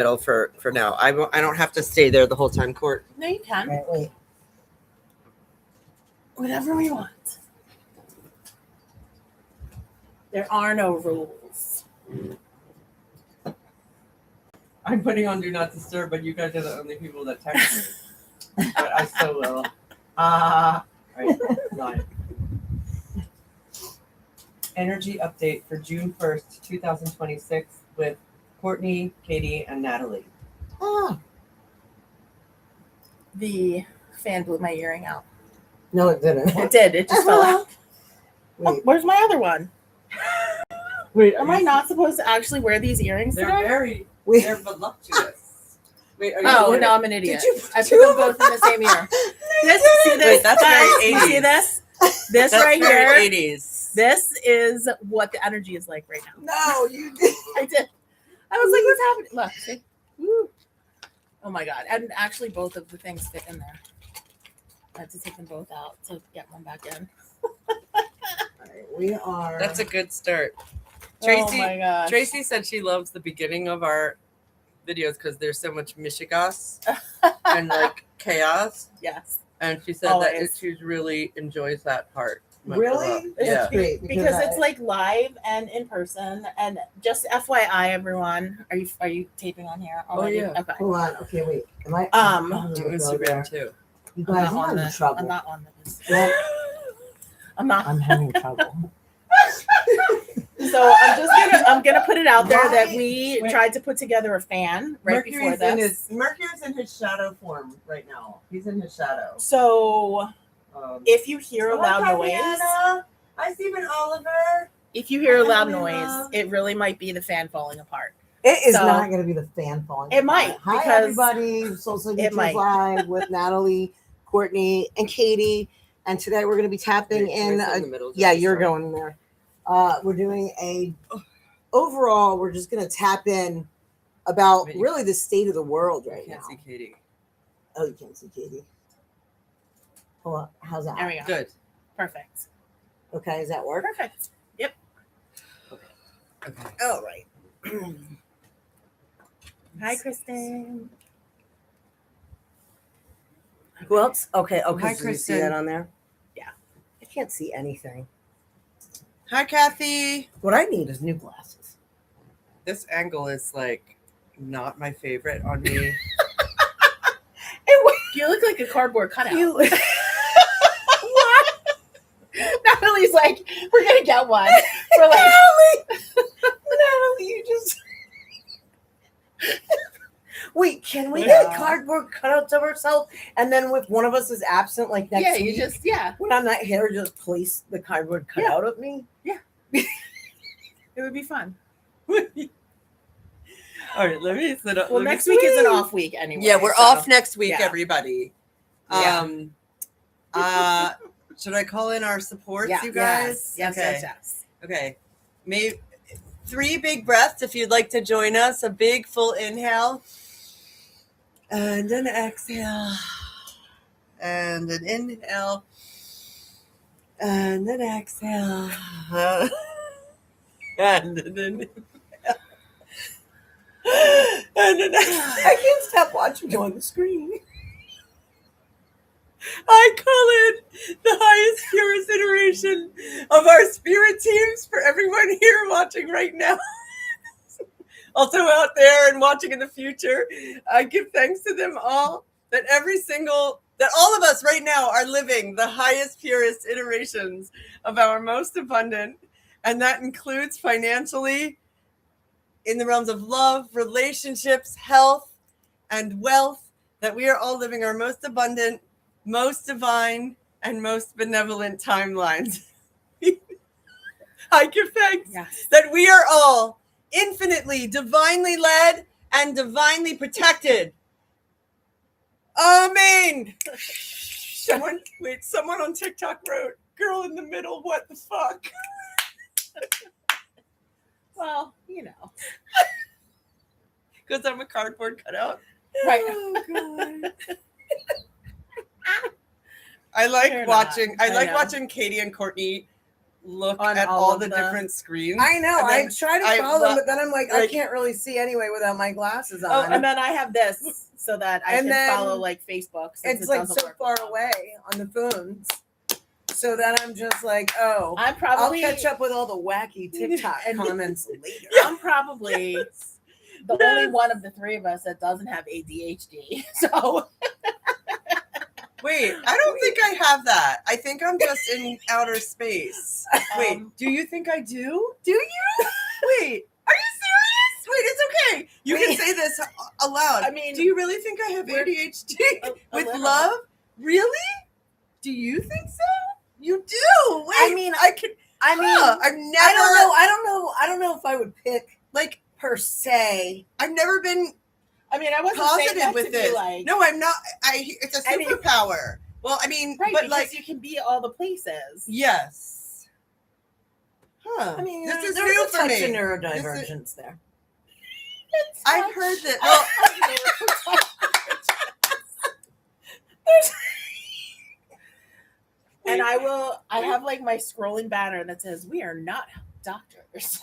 middle for now. I don't have to stay there the whole time, Court. No, you can. Right, wait. Whatever we want. There are no rules. I'm putting on Do Not Disturb, but you guys are the only people that text me. But I still will. Right, line. Energy update for June 1st, 2026 with Courtney, Katie, and Natalie. Ah, The fan blew my earring out. no, it didn't. It did. It just fell out. Oh, Wait, where's my other one? Wait, Am I not supposed to actually wear these earrings They're today? wait. they're voluptuous. Wait, are you? Oh, wait, no, I'm an idiot. Did you I two put them of both in the same ear. This, see this? Wait, that's guys? very You see 80s. this? This That's right very here. 80s. This is what the energy is like right now. No, you did. I did. I was like, what's happening? Look, see? Woo. Oh my God. And actually, both of the things fit in there. I had to take them both out to get one back in. All right, we are. That's a good start. Oh Tracy, my gosh. Tracy said she loves the beginning of our videos because there's so much mishigas and like chaos. Yes. And she said Always. that she really enjoys that part. Really? It's Yeah. great Because it's like live and in person. And just FYI, everyone, are you taping on here already? yeah. Okay. Hold on. Okay, wait. Am I? Um, I'm To gonna go there. Instagram too. You I'm guys, not on I'm in this. trouble. I'm not on this. Yeah, I'm not. I'm having trouble. So I'm gonna put it out there that Why? we Wait. tried to put together a fan right before this. Mercury's in his shadow form right now. He's in his shadow. So if you hear a loud noise, Hi, Stephen Oliver. if you hear a loud Hi, noise, love. it really might be the fan falling apart. It is So- not going to be the fan falling. It might, Hi, because everybody. Social it Media might. Live with Natalie, Courtney, and Katie. And today we're going to be tapping in. the middle. Yeah, you're going there. We're doing overall, we're just going to tap in about Wait. really the state of the world I right can't now. see Katie. Oh, you can't see Katie. Hold on. How's that? There we go. Good. Perfect. Okay, does that work? Perfect. Yep. Okay. All right. Hi, Kristen. Who else? Okay, Hi, okay. So you see Kristen. that on there? Yeah. I can't see anything. Hi, Kathy. What I need is new glasses. This angle is like not my favorite on me. You look like a cardboard cutout. You. What? Natalie's like, we're gonna get one. We're like, Natalie, you just. Wait, can we Yeah. get cardboard cutouts of ourselves? And then if one of us is absent, like next yeah, week, you just when I'm not here, just place the cardboard cutout of me? it would be fun. All right, let me sit up. Well, let me next week is an off week anyway. Yeah, we're so- off next week, yeah. everybody. Yeah. Should I call in our supports, Yeah. you guys? Yes, okay. yes. Okay. Maybe 3 big breaths if you'd like to join us. A big full inhale. And an exhale. And an inhale. And an exhale. And an inhale. And an exhale. I can't stop watching you on the screen. I call it the highest, purest iteration of our spirit teams for everyone here watching right now. Also out there and watching in the future. I give thanks to them all that all of us right now are living the highest, purest iterations of our most abundant. And that includes financially, in the realms of love, relationships, health, and wealth, that we are all living our most abundant, most divine, and most benevolent timelines. I give thanks Yes. that we are all infinitely, divinely led, and divinely protected. Amen. Someone on TikTok wrote, "Girl in the middle, what the fuck?" Well, you know. Because I'm a cardboard cutout. Right. Oh, God. I like You're watching. not. I I like know. watching Katie and Courtney look On at all all of the the- different screens. I know. And I then try to I follow them, lo- but then I'm like, I like- can't really see anyway without my glasses Oh, on. and then I have this so that I And can then follow like Facebook. Since it's it like doesn't so work far with away on the phones. So then I'm just like, oh, I'm I'll probably catch up with all the wacky TikTok And- comments later. I'm probably the only one of the three of us that doesn't have ADHD. So Wait, I don't think I have that. I think I'm just in outer space. Wait, do you think I do? Do you? Wait, are you serious? Wait, it's okay. You can Wait. say this aloud. I mean, do you really think I have we're- ADHD a with little. love? Really? Do you think so? You do. Wait, I mean, I could. I mean, I've never. I don't know if I would pick Like, per se. I've never been I mean, I wasn't saying positive that with to this. be like No, I'm not. It's a I mean- superpower. Well, I mean, right, but because like, you can be all the places. yes. Huh. I mean, this is there's new a for touch me. of neurodivergence there. I've heard that. Well, And I have like my scrolling banner that says, "We are not doctors.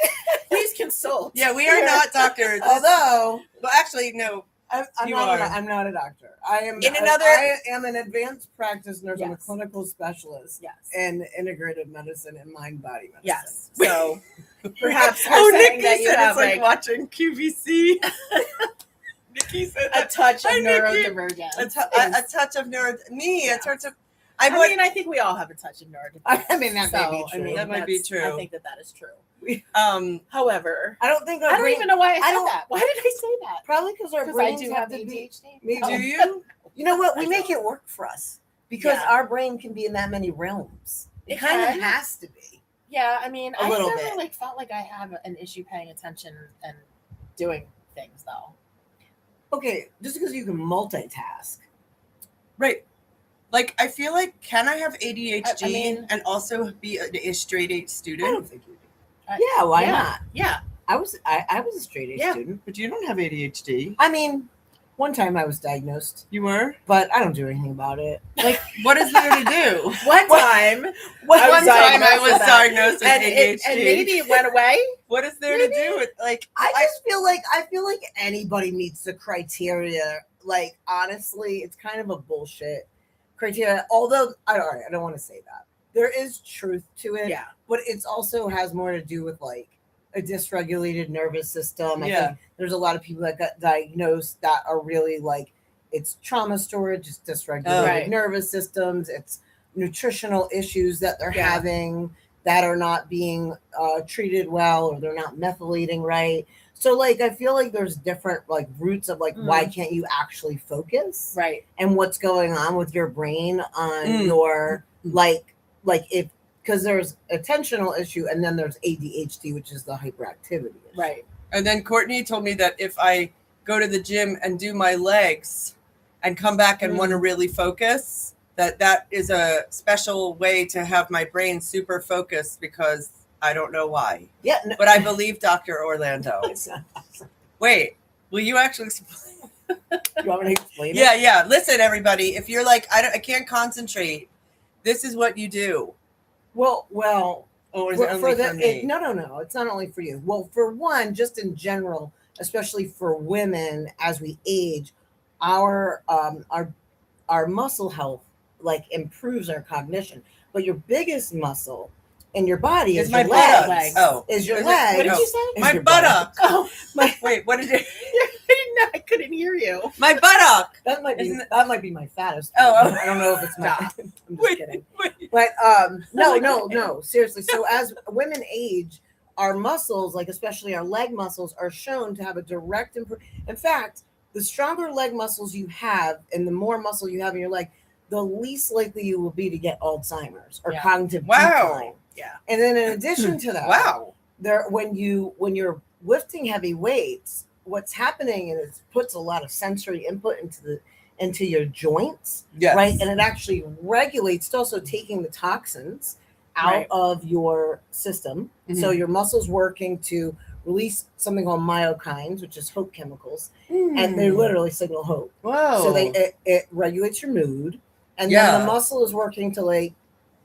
Please consult." yeah, we are not doctors. Although Well, actually, no. I'm You not. are. I'm not a doctor. I am. In another- I am an advanced practice nurse. I'm a Yes. clinical specialist Yes. in integrative medicine and mind-body medicine. Yes. So perhaps her Oh, saying Nikki that you said have it's like like watching QVC. Nikki said a that. touch of Hi, Nikki. neurodivergence. A touch of neuro. Me, Yeah. a touch of. I I would. mean, I think we all have a touch of neurodivergence. I mean, that may be So, true. That might be that's- true. I think that is true. However, I don't think I don't even know why I said don't- that. Why did I say that? Probably because our Because I brains do have have to be. ADHD. Maybe. do you? You know what? We I make don't. it work for us because Yeah. our brain can be in that many realms. It It kind of can. has to be. Yeah, I mean, A I little never bit. like felt like I have an issue paying attention and doing things though. Okay, just because you can multitask. Right. Like, I feel like, can I have ADHD I mean- and also be a straight A I student? don't think you do. I- Yeah, why yeah. not? Yeah, I was a straight A Yeah. student. But you don't have ADHD. I mean, one time I was diagnosed, You were? but I don't do anything about it. Like, what is there to do? one time, One I was time I diagnosed was with that. diagnosed with and, ADHD. and maybe it went away. What is there to do with, like, I just feel like anybody meets the criteria. Like honestly, it's kind of a bullshit criteria. Although I don't want to say that. There is truth to it. Yeah, But it's also has more to do with like a dysregulated nervous system. I Yeah. think there's a lot of people that got diagnosed that are really like it's trauma storage, it's dysregulated Right. nervous systems, it's nutritional issues that they're Yeah. having that are not being treated well or they're not methylating right. So like I feel like there's different like roots of like why can't you actually focus right. and what's going on with your brain on Mm. your like if because there's attentional issue and then there's ADHD, which is the hyperactivity issue. Right. and then Courtney told me that if I go to the gym and do my legs and come back and want to really focus, that is a special way to have my brain super focused because I don't know why. Yeah, no, But I believe Dr. Orlando. it's not awesome. Wait, will you actually explain? You want me to explain it? Yeah. Listen, everybody, if you're like, I can't concentrate, this is what you do. Well, Or is it only for me? no. It's not only for you. Well, for one, just in general, especially for women as we age, our muscle health like improves our cognition. But your biggest muscle in your body It's is my your buttocks. legs. Oh. Is your Is it- leg. What did Oh. you say? Is My your buttock. Oh, Wait, what did it? I couldn't hear you. My buttock. That might be Isn't it- that might be my fattest. Oh, one. oh. I don't know if it's my. Stop. I'm just Wait, kidding. wait. But no, Okay. seriously. So as women age, our muscles, like especially our leg muscles, are shown to have a direct improvement. In fact, the stronger leg muscles you have, and the more muscle you have in your leg, the least likely you will be to get Alzheimer's or Yeah. cognitive Wow. decline. Yeah. And then in addition to that, Wow. when you're lifting heavy weights, what's happening is it puts a lot of sensory input into your joints. Yes. Right. And it actually regulates, it's also taking the toxins out Right. of your system. So your muscles working to release something called myokines, which is hope chemicals. And they literally signal hope. Whoa. So it regulates your mood. And Yeah. then the muscle is working to like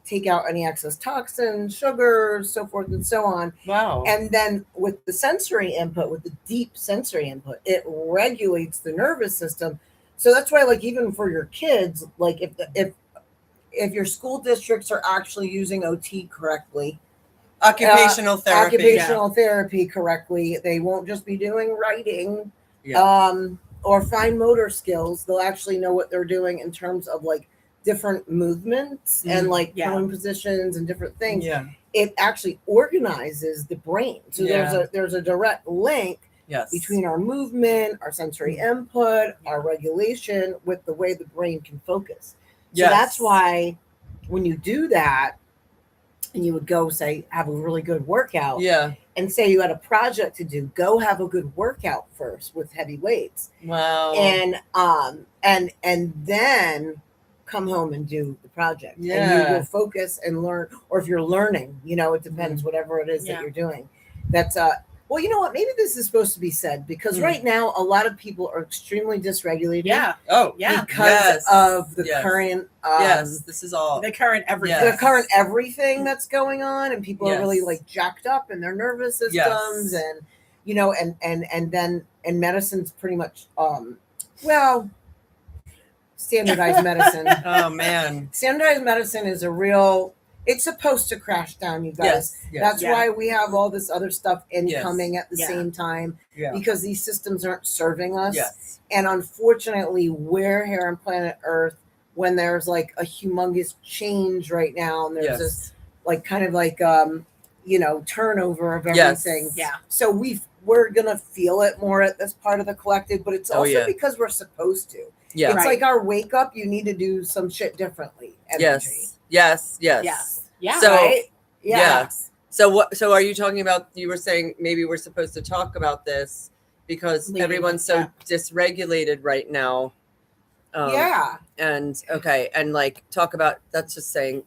take out any excess toxins, sugars, so forth and so on. Wow. And then with the sensory input, with the deep sensory input, it regulates the nervous system. So that's why, like, even for your kids, like if your school districts are actually using OT correctly, Occupational therapy. occupational therapy correctly, they won't just be doing writing, or fine motor skills. They'll actually know what they're doing in terms of like different movements and like prone positions and different things. Yeah. It actually organizes the brain. So there's a direct link between our movement, our sensory input, our regulation with the way the brain can focus. So that's why when you do that, and you would go say have a really good workout, and say you had a project to do, go have a good workout first with heavy weights. Wow. And then come home and do the project. And you will focus and learn, or if you're learning, it depends, whatever it is that you're doing. That's well, you know what? Maybe this is supposed to be said because right now a lot of people are extremely dysregulated. Yeah. Oh, because of the current. This is all the current everything. The current everything that's going on, and people are really like jacked up in their nervous systems, and then medicine's pretty much standardized medicine. Oh man, standardized medicine is a real. It's supposed to crash down, you guys. That's why we have all this other stuff incoming at the same time, because these systems aren't serving us. And unfortunately, we're here on planet Earth when there's like a humongous change right now, and there's this like kind of like turnover of everything. So we're gonna feel it more at this part of the collective, but it's also because we're supposed to. It's like our wake up. You need to do some shit differently. Energy. Yes. So So are you talking about? You were saying maybe we're supposed to talk about this because everyone's so dysregulated right now. And like talk about. That's just saying.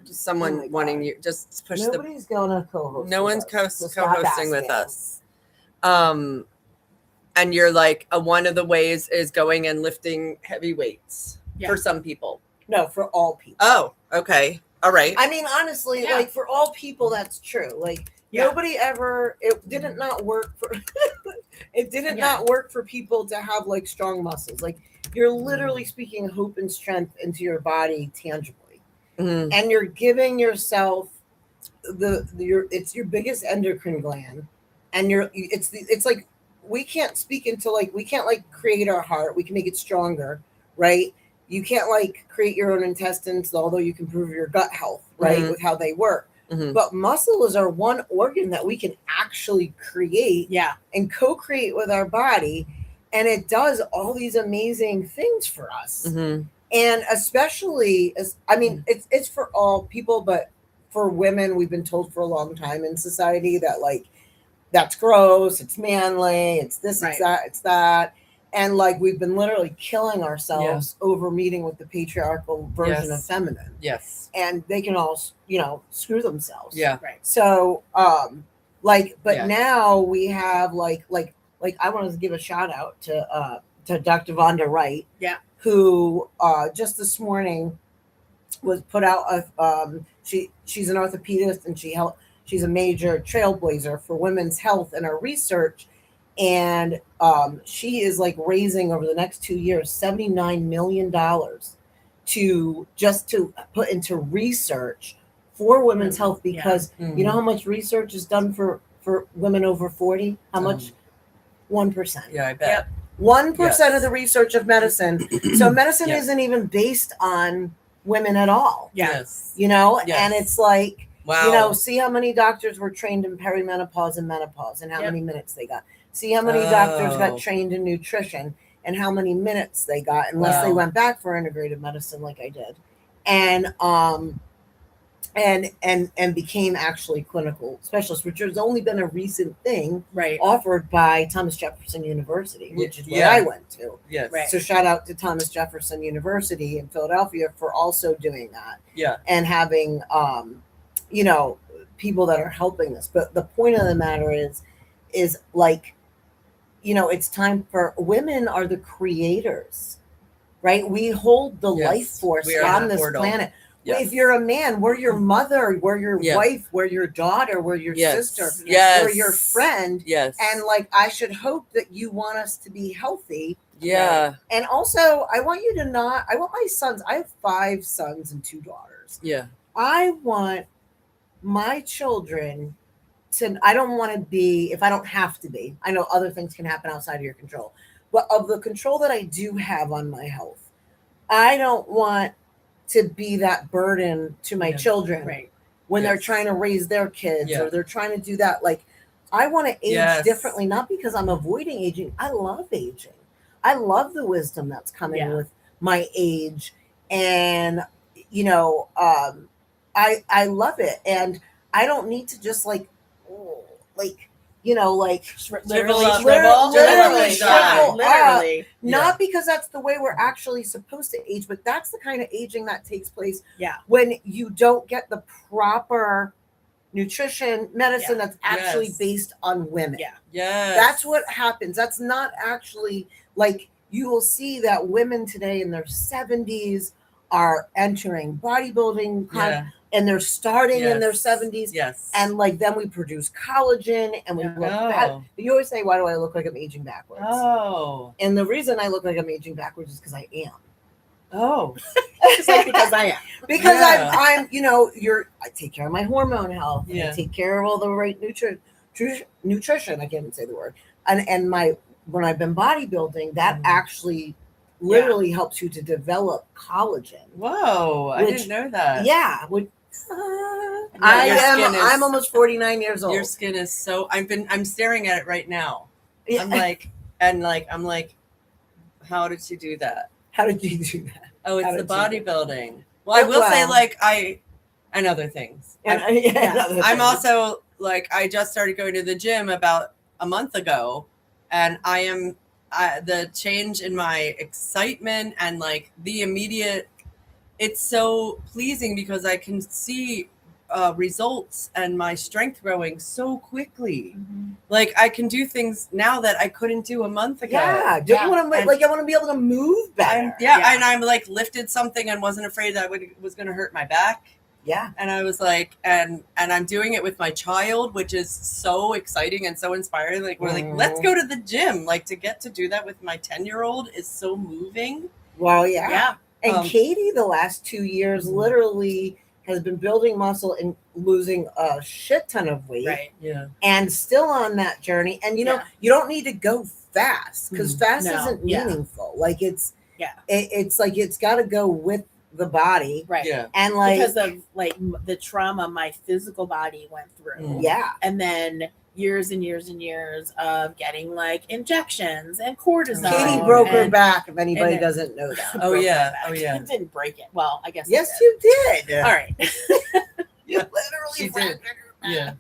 Just someone wanting you. Just push. Nobody's going to co-host. No one's co-hosting with us. And you're like, one of the ways is going and lifting heavy weights for some people. No, for all people. Oh, okay. All right. I mean, honestly, like for all people, that's true. Like nobody ever, it didn't not work for, not work for people to have like strong muscles. Like you're literally speaking hope and strength into your body tangibly. And you're giving yourself it's your biggest endocrine gland. And it's like, we can't speak until like, we can't like create our heart. We can make it stronger, right? You can't like create your own intestines, although you can improve your gut health, right? With how they work. But muscle is our one organ that we can actually create and co-create with our body. And it does all these amazing things for us. And especially it's for all people, but for women, we've been told for a long time in society that like, that's gross, it's manly, it's this, it's that. And like we've been literally killing ourselves over meeting with the patriarchal version of feminine. And they can all, screw themselves. So but now we have like I want to give a shout out to Dr. Vonda Wright. Who just this morning was put out she's an orthopedist and she's a major trailblazer for women's health and her research. And she is like raising over the next 2 years $79 million to put into research for women's health, because you know how much research is done for women over 40? How much? 1%. Yeah, I bet. 1% of the research of medicine. So medicine isn't even based on women at all. And it's like, see how many doctors were trained in perimenopause and menopause and how many minutes they got. See how many doctors got trained in nutrition and how many minutes they got, unless they went back for integrative medicine like I did. And became actually clinical specialists, which has only been a recent thing offered by Thomas Jefferson University, which is where I went to. So shout out to Thomas Jefferson University in Philadelphia for also doing that. And having, people that are helping this. But the point of the matter is like, it's time for women are the creators, right? We hold the life force on this planet. Yes. If you're a man, we're your mother, we're your Yes. wife, we're your daughter, we're your Yes. sister, Yes. we're your friend. Yes. And like, I should hope that you want us to be healthy. yeah. And also, I want you to not, I want my sons, I have 5 sons and 2 daughters. Yeah. I want my children to, I don't want to be, if I don't have to be, I know other things can happen outside of your control, but of the control that I do have on my health, I don't want to be that burden to my Yeah. children Right. when they're Yes. trying to raise their kids Yeah. or they're trying to do that. Like, I want to age Yes. differently, not because I'm avoiding aging. I love aging. I love the wisdom that's coming Yeah. with my age. And, you know, I love it. And I don't need to just like, you know, like Literally up. shrivel. Literally shrivel Literally. not because that's the way we're actually supposed to age, but that's the kind of aging that takes place Yeah. when you don't get the proper nutrition, medicine that's actually Yes. based on women. Yeah. Yes. That's what happens. That's not actually like, you will see that women today in their 70s are entering bodybuilding Yeah. and they're starting in their Yes. 70s. Yes. And like, then we produce collagen and we look bad. Oh. You always say, why do I look like I'm aging backwards? Oh. And the reason I look like I'm aging backwards is because I am. Oh. Just like because I am. Because Yeah. I'm, you know, I take care of my hormone health. And Yeah. I take care of all the right nutrition. I can't even say the word. And when I've been bodybuilding, that actually literally helps you to develop collagen. Whoa. I Which- didn't know that. Yeah. your skin is- I'm almost 49 years old. Your skin is so. I'm staring at it right now. Yeah. I'm like, how did she do that? How did you do that? Oh, it's How the did you do bodybuilding. Well, I will say, Well. like, and other things. And, I'm also like, I just started going to the gym about a month ago, and I am the change in my excitement and like the immediate. It's so pleasing because I can see results and my strength growing so quickly. Like, I can do things now that I couldn't do a month ago. Yeah. Yeah. I want to be able to move better. And I'm like lifted something and wasn't afraid that was going to hurt my back. Yeah. And I was like, and I'm doing it with my child, which is so exciting and so inspiring. Like, we're like, let's go to the gym. Like, to get to do that with my 10-year-old is so moving. Well, yeah. Yeah. And Katie, the last 2 years, literally has been building muscle and losing a shit ton of weight. Right. Yeah. And still on that journey. And you know, Yeah. you don't need to go fast because fast No. isn't Yeah. meaningful. Like it's Yeah. it's like it's got to go with the body. Right. Yeah. And like Because of like the trauma my physical body went through. yeah. And then years and years and years of getting like injections and cortisone. Katie broke her and- back, if anybody and- doesn't know that. Oh, broke yeah. my back. Oh, yeah. It didn't break it. Well, I guess. Yes, it you did. did. All right. You literally She did. fractured her back. Yeah.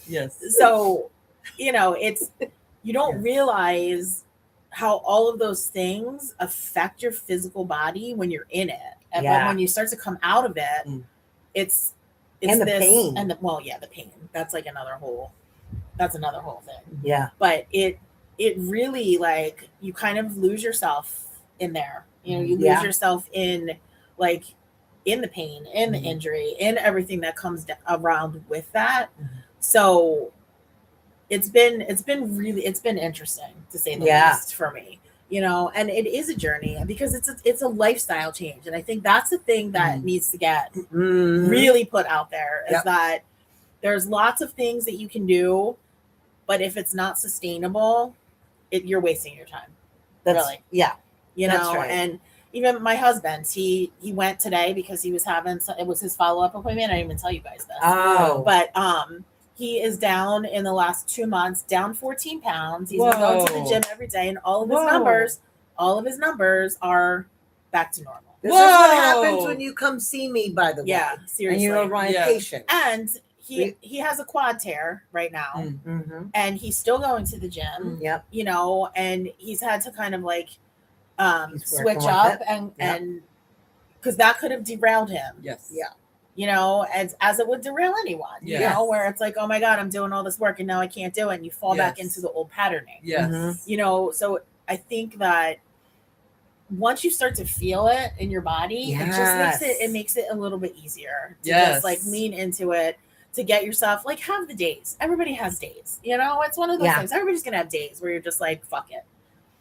Yes. So, you know, you don't Yes. realize how all of those things affect your physical body when you're in it. And Yeah. when you start to come out of it, Mm. it's And the this, pain. and the pain. That's like another whole thing. Yeah. But it really, like, you kind of lose yourself in there. You know, you lose Yeah. yourself in like in the pain, in the Mhm. injury, in everything that comes around with that. Mhm. So it's been interesting, to say the Yeah. least, for me. You know, and it is a journey because it's a lifestyle change, and I think that's the thing that Mhm. needs to get Mhm. really put out there is Yep. that there's lots of things that you can do, but if it's not sustainable, you're wasting your time. That's, really. Yeah. You That's know, right. and even my husband, he went today because he was it was his follow-up appointment. I didn't even tell you guys this. Oh. But he is down in the last 2 months, down 14 pounds. He's been going to the Whoa. gym every day, and all of Whoa. his numbers are back to normal. This is what Whoa. happens when you come see me, by the way. Yeah, And seriously. you're my Yeah. patient. And he has a quad tear right now, Mm. Mm-hmm. and he's still going to the gym. Yep. You know, and he's had to kind of like He's working switch with up it. and because that could have derailed him. Yes. Yeah. You know, as it would derail anyone. You Yes. know, where it's like, oh my God, I'm doing all this work and now I can't do it, and you fall back Yes. into the old patterning. Yes. Mhm. You know, so I think that once you start to feel it in your body, it just makes it a little bit easier to just like lean into it, to get yourself like have the days. Everybody has days, you know. It's one of those things. Everybody's gonna have days where you're just like, fuck it,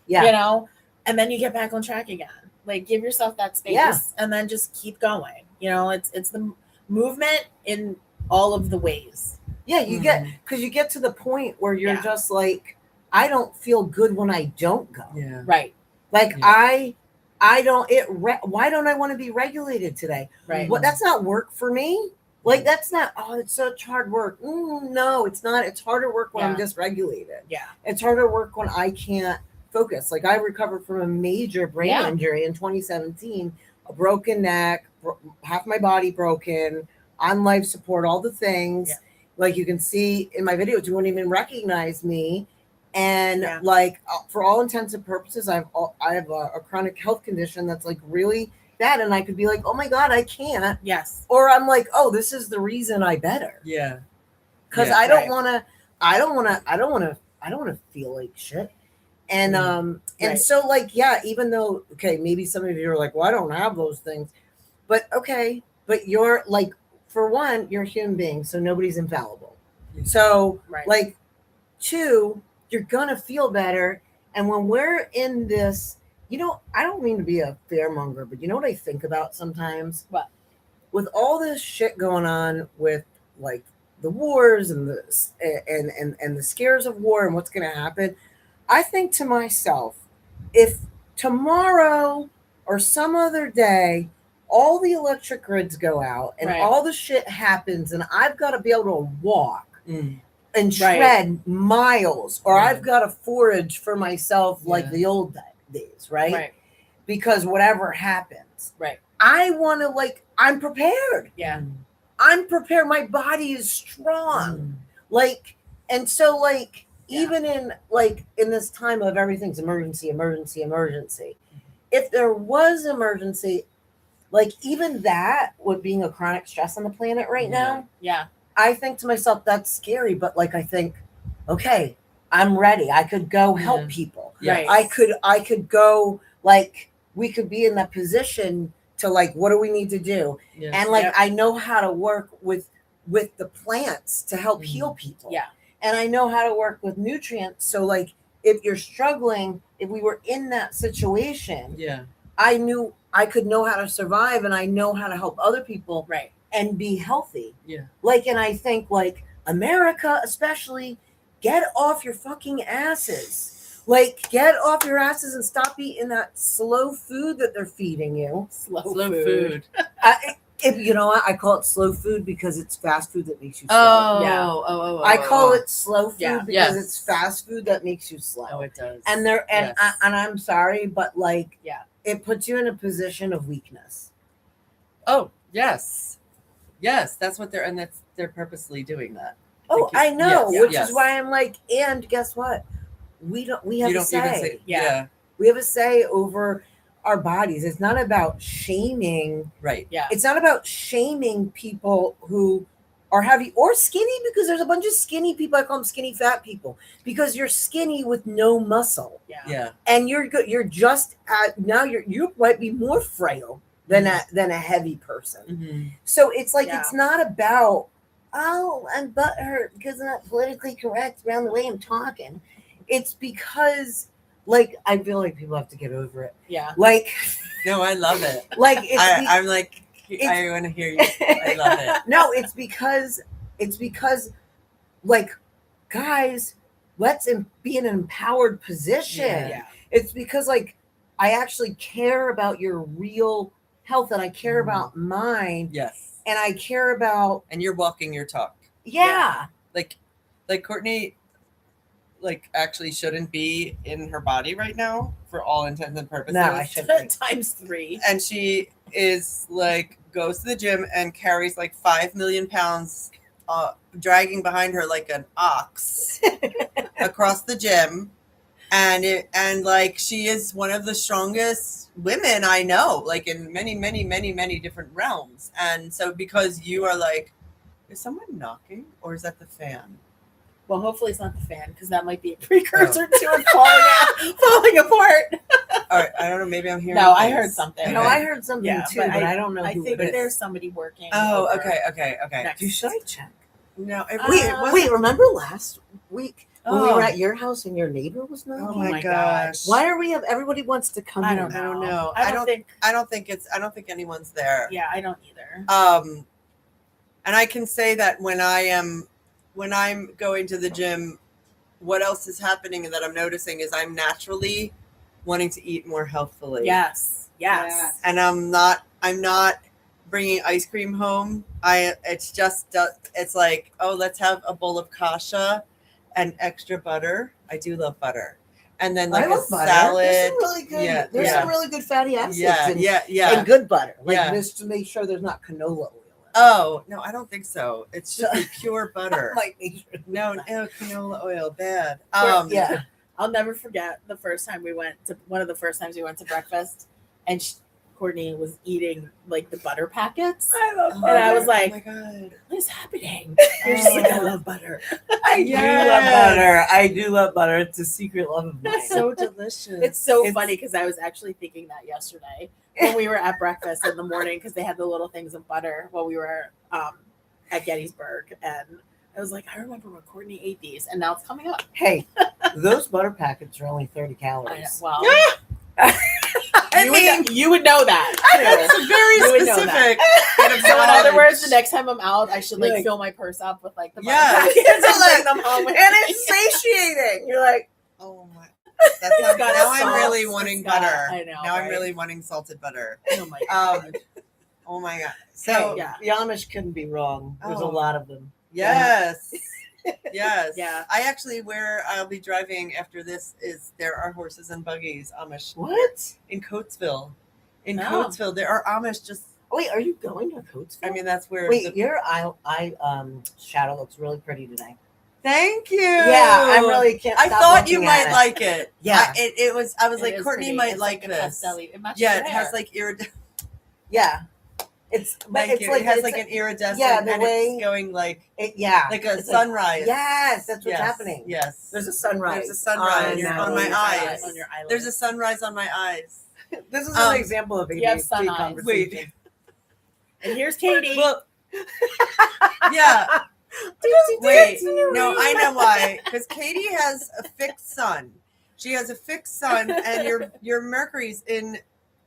you know. And then you get back on track again. Like give yourself that space, and then just keep going. You know, it's the movement in all of the ways. Yeah, you get because you get to the point where you're just like, I don't feel good when I don't go. Yeah. Right. Like I don't. Why don't I want to be regulated today? Right. Well, that's not work for me. Like that's not. Oh, it's such hard work. No, it's not. It's harder work when I'm dysregulated. Yeah. It's harder work when I can't focus. Like I recovered from a major brain injury in 2017, a broken neck, half my body broken, on life support, all the things. Yeah. Like you can see in my videos, you won't even recognize me. And like for all intents and purposes, I have a chronic health condition that's like really bad, and I could be like, oh my God, I can't. Yes. Or I'm like, oh, this is the reason I better. Yeah. Because I don't want to feel like shit. And and so like even though maybe some of you are like, well, I don't have those things, but but you're like, for one, you're a human being, so nobody's infallible. So like, two, you're gonna feel better. And when we're in this, you know, I don't mean to be a fearmonger, but you know what I think about sometimes? What? With all this shit going on with like the wars and the and the scares of war and what's gonna happen, I think to myself, if tomorrow or some other day all the electric grids go out and all the shit happens and I've got to be able to walk and tread miles, or I've got to forage for myself like the old days, right? Because whatever happens, I want to, like, I'm prepared. Yeah. I'm prepared. My body is strong. Like, and so like, even in this time of everything's emergency, if there was emergency, like even that with being a chronic stress on the planet right now, I think to myself, that's scary. But like, I think, okay, I'm ready. I could go help people. I could go, like, we could be in that position to like, what do we need to do? And like, I know how to work with the plants to help heal people. And I know how to work with nutrients. So like, if you're struggling, if we were in that situation, I knew I could know how to survive, and I know how to help other people and be healthy. Like, and I think like America, especially, get off your fucking asses. Like, get off your asses and stop eating that slow food that they're feeding you. Slow food. If you know what, I call it slow food because it's fast food that makes you slow. I call it slow food because it's fast food that makes you slow. Oh, it does. And I'm sorry, but like, it puts you in a position of weakness. Oh, yes, that's what they're purposely doing that. Oh, I know, which is why I'm like, and guess what? We have a say. We have a say over our bodies. It's not about shaming. It's not about shaming people who are heavy or skinny, because there's a bunch of skinny people. I call them skinny fat people, because you're skinny with no muscle. And you're just now you might be more frail than a heavy person. So it's like, it's not about, oh, I'm butthurt because I'm not politically correct around the way I'm talking. It's because, like, I feel like people have to get over it. Like, no, I love it. Like, I'm like, I want to hear you. I love it. No, it's because, like, guys, let's be in an empowered position. It's because, like, I actually care about your real health, and I care about mine. And I care about. And you're walking your talk. Like Courtney, like, actually shouldn't be in her body right now for all intents and purposes. No, I shouldn't. Times 3. And she is like, goes to the gym and carries like 5 million pounds, dragging behind her like an ox across the gym. And like, she is one of the strongest women I know, like in many, many, many, many different realms. And so because you are like, is someone knocking or is that the fan? Well, hopefully it's not the fan because that might be a precursor to it falling apart. All right, I don't know. Maybe I'm hearing. No, I things. heard something. No, I heard something too, but I don't know I who think it is. there's somebody working. Oh, over okay. next. Should I check? No, it Wait, remember last week when we Oh. were at your house and your neighbor was knocking? Oh my gosh. Why are we? Everybody wants to come. I in. don't know. I don't know. I don't think. I don't think anyone's there. Yeah, I don't either. And I can say that when I'm going to the gym, what else is happening and that I'm noticing is I'm naturally wanting to eat more healthfully. Yes. And I'm not bringing ice cream home. It's like, oh, let's have a bowl of kasha and extra butter. I do love butter. And then like a salad. There's some really good. There's some really good fatty acids. And good butter. Just to make sure there's not canola oil. Oh no, I don't think so. It should be pure butter. Might make sure. No, canola oil, bad. Yeah. I'll never forget one of the first times we went to breakfast, and Courtney was eating like the butter packets. I love butter. And I was like, oh my God, what is happening? You're just like, I love butter. I do love butter. I do love butter. It's a secret love of mine. it's so delicious. It's so funny because I was actually thinking that yesterday when we were at breakfast in the morning because they had the little things of butter while we were at Gettysburg, and I was like, I remember when Courtney ate these, and now it's coming up. Hey, those butter packets are only 30 calories. Well, I you would know that. It's very specific. So in other words, the next time I'm out, I should like fill my purse up with like the butter packets and bring them home with And me. it's satiating. You're like, Oh my. Now I'm salt. really wanting butter. I know. Now I'm right? really wanting salted butter. Oh my god. Oh my God. so yeah. the Amish couldn't be wrong. There's a lot of them. Yes. Yes. Yeah. I actually, where I'll be driving after this is there are horses and buggies, Amish. What? In Coatesville. In Oh. Coatesville, there are Amish just, Wait, are you going to Coatesville? I mean, that's where. Wait, your eye shadow looks really pretty today. Thank you. Yeah, I really can't. I stop thought you looking at might it. like it. Yeah. I was It like, is Courtney pretty. might It's like a this. pastel-y. It matches Yeah, your it hair. has like Yeah, it's but Thank it's you. like It has it's like an iridescent, yeah, the and way- it's going like like a sunrise. Yes, that's what's Yes, happening. Yes. There's a sunrise. There's a sunrise on my eyes. On your eyelids. There's a sunrise on my eyes. This is Um, an example of a you have gay sun eyes. conversation. Wait. And here's Katie. Well, yeah. Wait, no, I know why. Because Katie has a fixed sun. She has a fixed sun, and your Mercury's in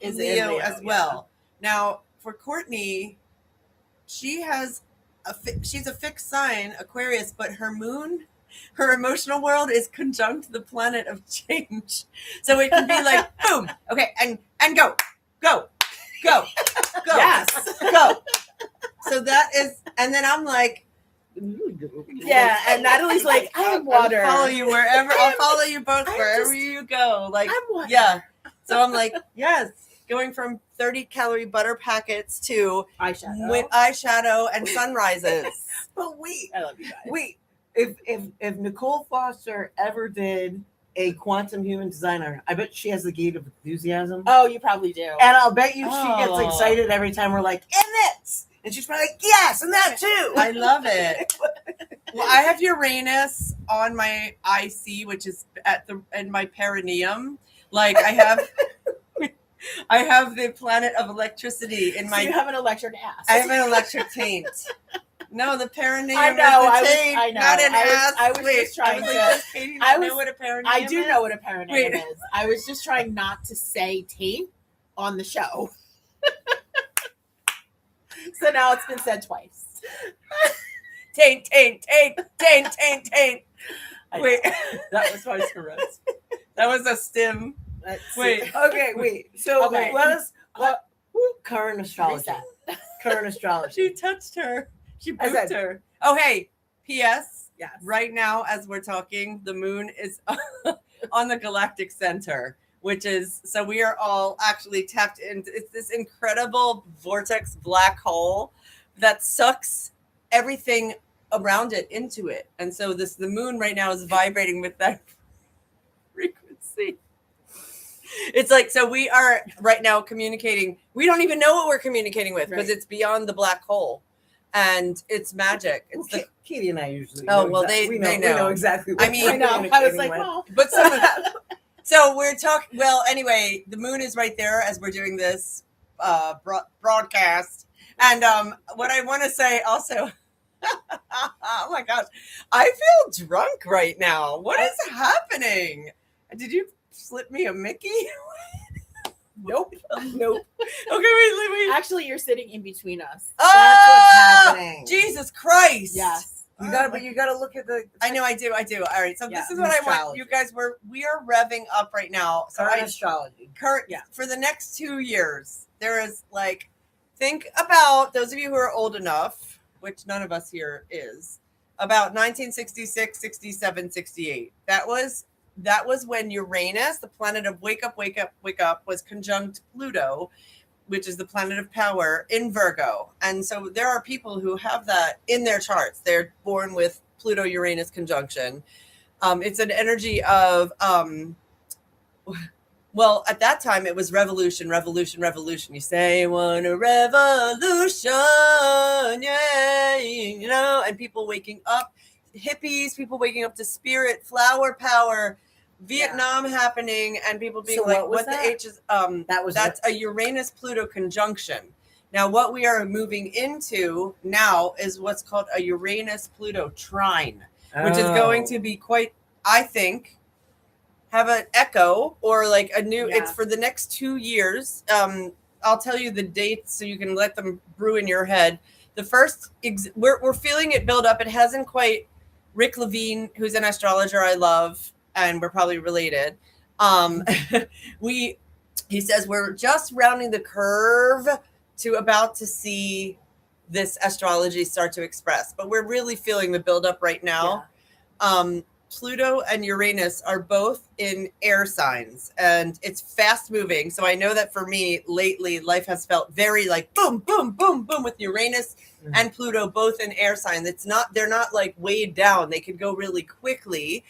Leo as well. Now, for Courtney, she's a fixed sign, Aquarius, but her moon, her emotional world is conjunct the planet of change. So it can be like, boom, okay, and go. Yes. Go. So that is, and then I'm like, Yeah, and Natalie's like, I am water. I'll follow you wherever. I'll follow you both I'm wherever just- you go. Like, I'm water. yeah. So I'm like, yes, going from 30-calorie butter packets to Eyeshadow. with eyeshadow and sunrises. But wait, I love you guys. wait. If Nicole Foster ever did a quantum human designer, I bet she has the gate of enthusiasm. Oh, you probably do. And I'll bet you she gets Oh. excited every time we're like, and this. And she's probably like, yes, and that too. I love it. Well, I have Uranus on my IC, which is in my perineum. Like I have the planet of electricity in So my. you have an electric ass. I have an electric taint. No, the perineum I know, is the taint, I know. not an I was- ass. I was Wait, just trying I was like, to- does Katie I not was- know what a perineum I do is? know what a perineum Wait. is. I was just trying not to say taint on the show. So now it's been said twice. Taint. Wait, That was my Tourette's. that was a stim. Wait. Okay, wait. So Okay. let us current astrology. Reset. Current astrology. She touched her. She I booped said- her. Oh, hey. P.S. Yes. Right now, as we're talking, the moon is on the galactic center, which is, so we are all actually tapped into, it's this incredible vortex black hole that sucks everything around it into it. And so the moon right now is vibrating with that frequency. It's like, so we are right now communicating. We don't even know what we're communicating with because Right. it's beyond the black hole. and it's magic. It's Katie and I usually. We know exactly. I mean, I know. I was like, well, but so we're talking. Well, anyway, the moon is right there as we're doing this broadcast, and what I want to say also. Oh my gosh, I feel drunk right now. What is happening? Did you slip me a Mickey? Nope. Nope. Okay, wait. Actually, you're sitting in between us. Oh, that's what's happening. Jesus Christ. Yes. You gotta look at the. I know, I do. All right, so this is what I want. You guys, we are revving up right now. So astrology. For the next 2 years, there is like, think about those of you who are old enough, which none of us here is, about 1966, 67, 68. That was when Uranus, the planet of wake up, was conjunct Pluto, which is the planet of power, in Virgo. And so there are people who have that in their charts. They're born with Pluto-Uranus conjunction. It's an energy of, well, at that time it was revolution. You say, want a revolution, yeah, you know, and people waking up, hippies, people waking up to spirit, flower power, Vietnam happening, and people being like, what the H is, that's a Uranus-Pluto conjunction. Now, what we are moving into now is what's called a Uranus-Pluto trine, which is going to be quite, I think, have an echo or like a new, it's for the next 2 years. I'll tell you the dates so you can let them brew in your head. The first, we're feeling it build up. It hasn't quite, Rick Levine, who's an astrologer I love, and we're probably related. He says we're just rounding the curve to about to see this astrology start to express, but we're really feeling the buildup right now. Pluto and Uranus are both in air signs, and it's fast moving. So I know that for me lately, life has felt very like boom, boom, boom, boom with Uranus and Pluto both in air signs. They're not like weighed down. They can go really quickly.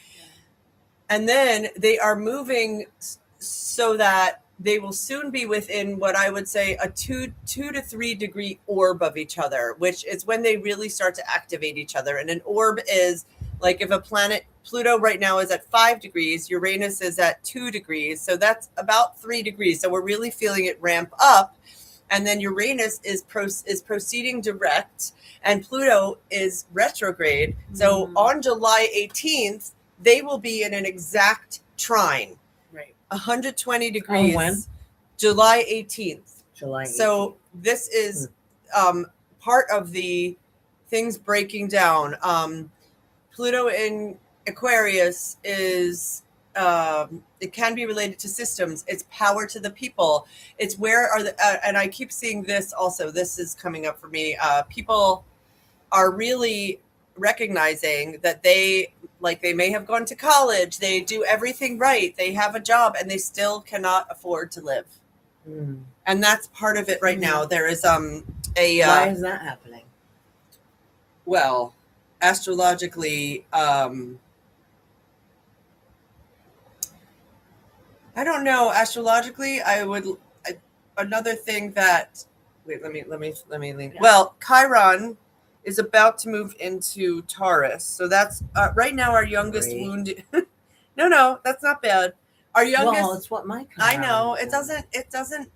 And then they are moving so that they will soon be within what I would say a 2 to 3 degree orb of each other, which is when they really start to activate each other. And an orb is like if a planet, Pluto right now is at 5 degrees, Uranus is at 2 degrees. So that's about 3 degrees. So we're really feeling it ramp up. And then Uranus is proceeding direct and Pluto is retrograde. So on July 18th, they will be in an exact trine, 120 degrees. When? July 18th. July 18th. So this is part of the things breaking down. Pluto in Aquarius is, it can be related to systems. It's power to the people. It's where are the, and I keep seeing this also, this is coming up for me. People are really recognizing that they may have gone to college, they do everything right, they have a job, and they still cannot afford to live. And that's part of it right now. There is why is that happening? Well, astrologically, I don't know. Astrologically, another thing that let me lean. Well, Chiron is about to move into Taurus. So that's right now our youngest wounded. No, that's not bad. Our youngest. Well, it's what my I know. It doesn't.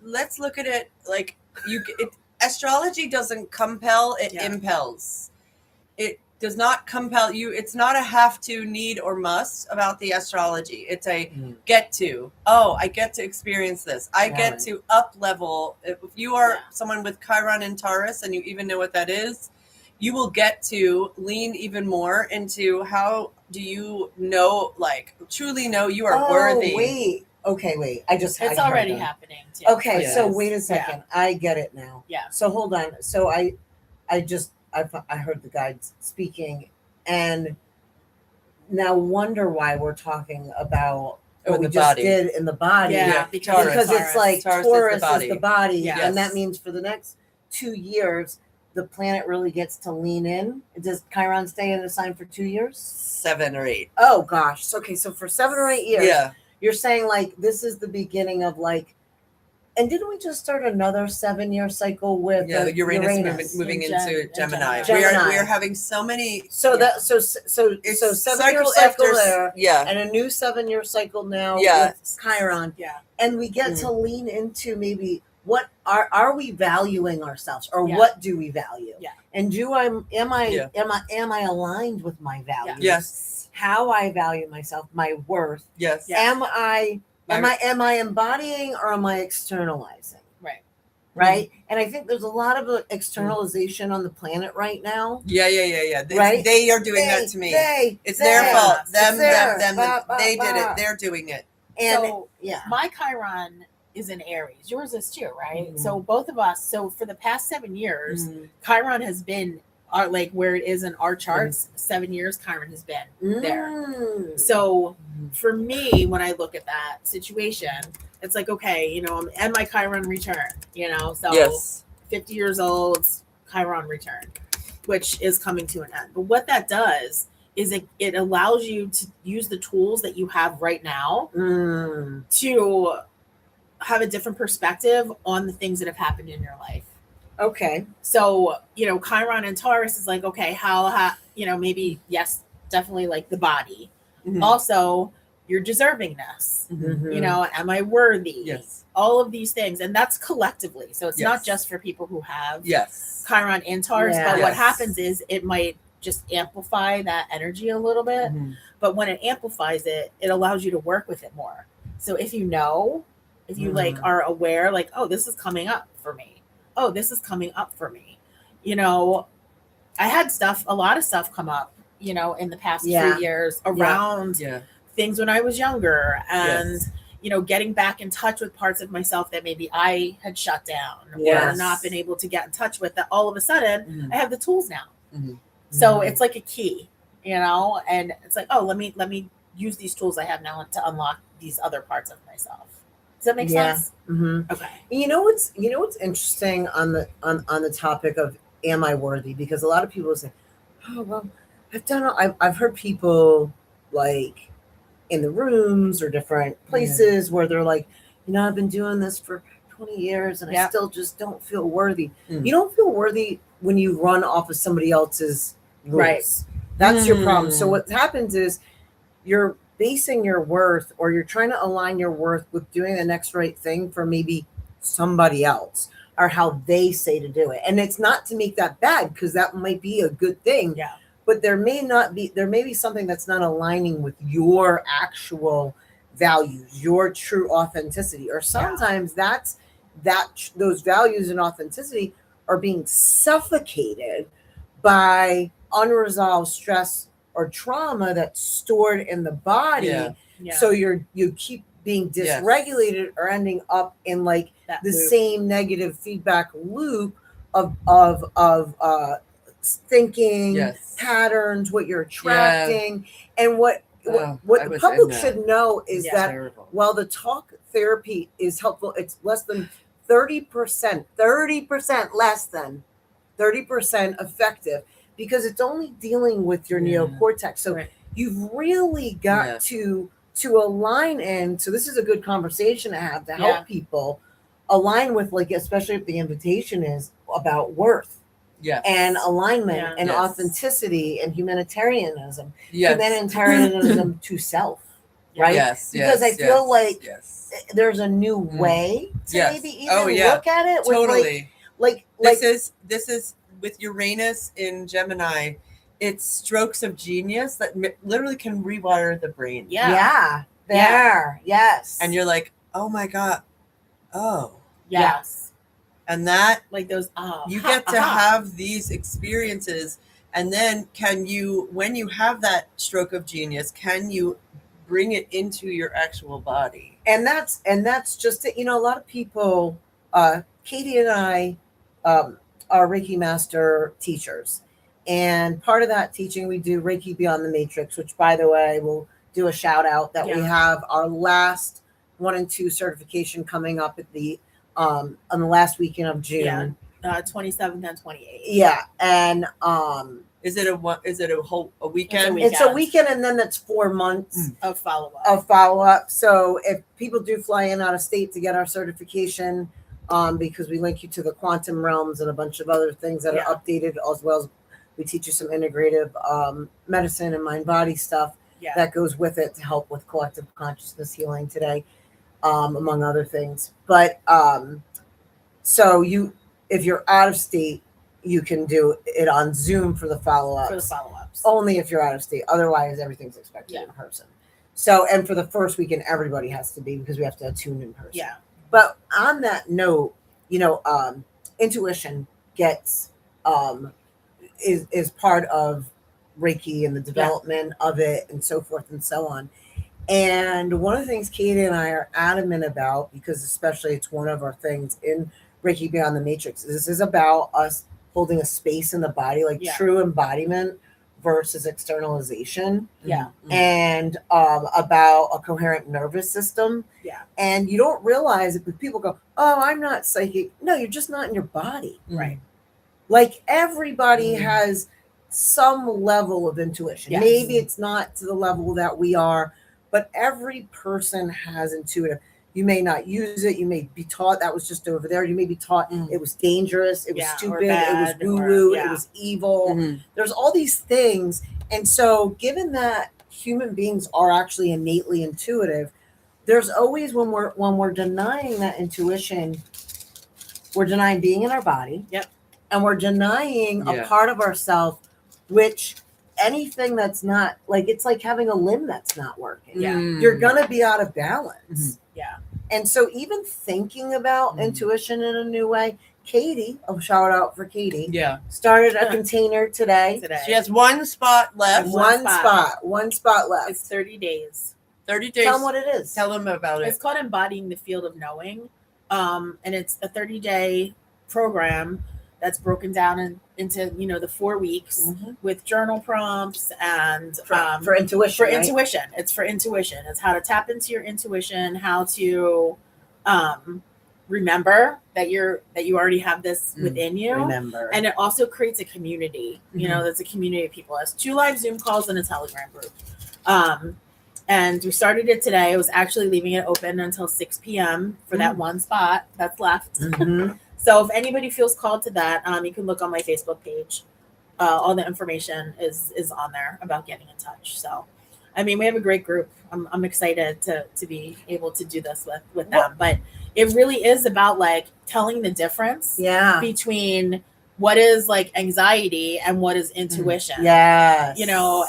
Let's look at it like astrology doesn't compel, it impels. It does not compel you. It's not a have to, need, or must about the astrology. It's a get to. Oh, I get to experience this. I get to up level. If you are someone with Chiron and Taurus and you even know what that is, you will get to lean even more into how do you know, like truly know you are worthy. Wait. Okay, wait. It's already happening too. Okay, so wait a second. I get it now. Yeah. So hold on. So I heard the guide speaking, and now wonder why we're talking about what we just did in the body. Yeah, because it's like Taurus is the body, Yes. and that means for the next 2 years, the planet really gets to lean in. Does Chiron stay in a sign for 2 years? 7 or 8. Oh gosh. Okay, so for 7 or 8 years, yeah, you're saying like this is the beginning of like And didn't we just start another 7-year cycle with Uranus moving into Gemini? Gemini. We are having so many. So that so 7-year cycle there, and a new 7-year cycle now with Chiron. Yeah, and we get to lean into maybe what are we valuing ourselves, or what do we value? Yeah, and am I aligned with my values? Yes. How I value myself, my worth. Yes. Am I embodying, or am I externalizing? Right. And I think there's a lot of externalization on the planet right now. Yeah. They are doing that to me. It's their fault. Them. They did it. They're doing it. And so, my Chiron is in Aries. Yours is too, right? Mm-hmm. So both of us. So for the past 7 years, Chiron has been where it is in our charts. 7 years, Chiron has been there. So for me, when I look at that situation, it's like, okay, I'm at my Chiron return, so 50 years old, Chiron return, which is coming to an end. But what that does is it allows you to use the tools that you have right now to have a different perspective on the things that have happened in your life. Okay. So, Chiron and Taurus is like, okay, how maybe, yes, definitely like the body. Mm-hmm. Also, your deservingness, am I worthy? Yes. All of these things. And that's collectively. So it's not just for people who have Chiron and Taurus, but what happens is it might just amplify that energy a little bit. Mm-hmm. But when it amplifies it, it allows you to work with it more. So if you are aware, like, oh, this is coming up for me. Oh, this is coming up for me. I had a lot of stuff come up, in the past 3 years around things when I was younger, and getting back in touch with parts of myself that maybe I had shut down or not been able to get in touch with, that all of a sudden I have the tools now. So it's like a key, and it's like, oh, let me use these tools I have now to unlock these other parts of myself. Does that make sense? Mm-hmm. Okay. What's interesting on the topic of am I worthy? Because a lot of people say, oh, well, I've heard people like in the rooms or different places where they're like, I've been doing this for 20 years and I still just don't feel worthy. You don't feel worthy when you run off of somebody else's rules. Right. That's your problem. So what happens is you're basing your worth, or you're trying to align your worth with doing the next right thing for maybe somebody else, or how they say to do it. And it's not to make that bad, because that might be a good thing. Yeah. But there may be something that's not aligning with your actual values, your true authenticity. Or sometimes those values and authenticity are being suffocated by unresolved stress or trauma that's stored in the body. Yeah. So you keep being dysregulated or ending up in like that the loop. Same negative feedback loop of thinking patterns, what you're attracting. And what the public should know is that while the talk therapy is helpful, it's less than 30% less than 30% effective, because it's only dealing with your neocortex. So you've really got to align in. So this is a good conversation to have to help people align with, like, especially if the invitation is about worth. And alignment and authenticity and humanitarianism. Humanitarianism to self, right? Because I feel like there's a new way to maybe even look at it. Totally. Like this is with Uranus in Gemini. It's strokes of genius that literally can rewire the brain. Yes. And you're like, oh my God. Oh. Yes. And that, like those, you get to have these experiences. And then when you have that stroke of genius, can you bring it into your actual body? And that's just it. A lot of people, Katie and I are Reiki master teachers. And part of that teaching, we do Reiki Beyond the Matrix, which, by the way, we'll do a shout out that we have our last 1 and 2 certification coming up at the on the last weekend of June. 27th and 28th. Yeah. And Is it a weekend? It's a weekend, and then that's 4 months of follow up. So if people do fly in out of state to get our certification, because we link you to the quantum realms and a bunch of other things that are updated, as well as we teach you some integrative medicine and mind body stuff that goes with it to help with collective consciousness healing today, among other things. But so if you're out of state, you can do it on Zoom for the follow-ups. Only if you're out of state. Otherwise, everything's expected in person. So, and for the first weekend, everybody has to be, because we have to attune in person. Yeah. But on that note, intuition gets is part of Reiki and the development of it and so forth and so on. And one of the things Katie and I are adamant about, because especially it's one of our things in Reiki Beyond the Matrix, this is about us holding a space in the body, like true embodiment versus externalization. Yeah. And about a coherent nervous system. Yeah. And you don't realize it, but people go, oh, I'm not psychic. No, you're just not in your body. Right. Like everybody has some level of intuition. Yes. Maybe it's not to the level that we are, but every person has intuitive. You may not use it. You may be taught that was just over there. You may be taught it was dangerous. It was stupid. It was woo-woo. It was evil. There's all these things. And so given that human beings are actually innately intuitive, there's always, when we're denying that intuition, we're denying being in our body. Yep. And we're denying a part of ourselves, which anything that's not, like, it's like having a limb that's not working. Yeah. You're going to be out of balance. Yeah. And so even thinking about intuition in a new way, Katie, a shout out for Katie. Yeah. Started a container today. She has one spot left. One spot left. It's 30 days. 30 days. Tell them what it is. Tell them about it. It's called Embodying the Field of Knowing. And it's a 30-day program that's broken down into the 4 weeks with journal prompts and for intuition. For intuition. It's for intuition. It's how to tap into your intuition, how to remember that you already have this within you. Remember. And it also creates a community. There's a community of people. It has 2 live Zoom calls and a Telegram group. And we started it today. I was actually leaving it open until 6 p.m. for that one spot that's left. So if anybody feels called to that, you can look on my Facebook page. All the information is on there about getting in touch. So, I mean, we have a great group. I'm excited to be able to do this with them. But it really is about like telling the difference between what is like anxiety and what is intuition. Yes.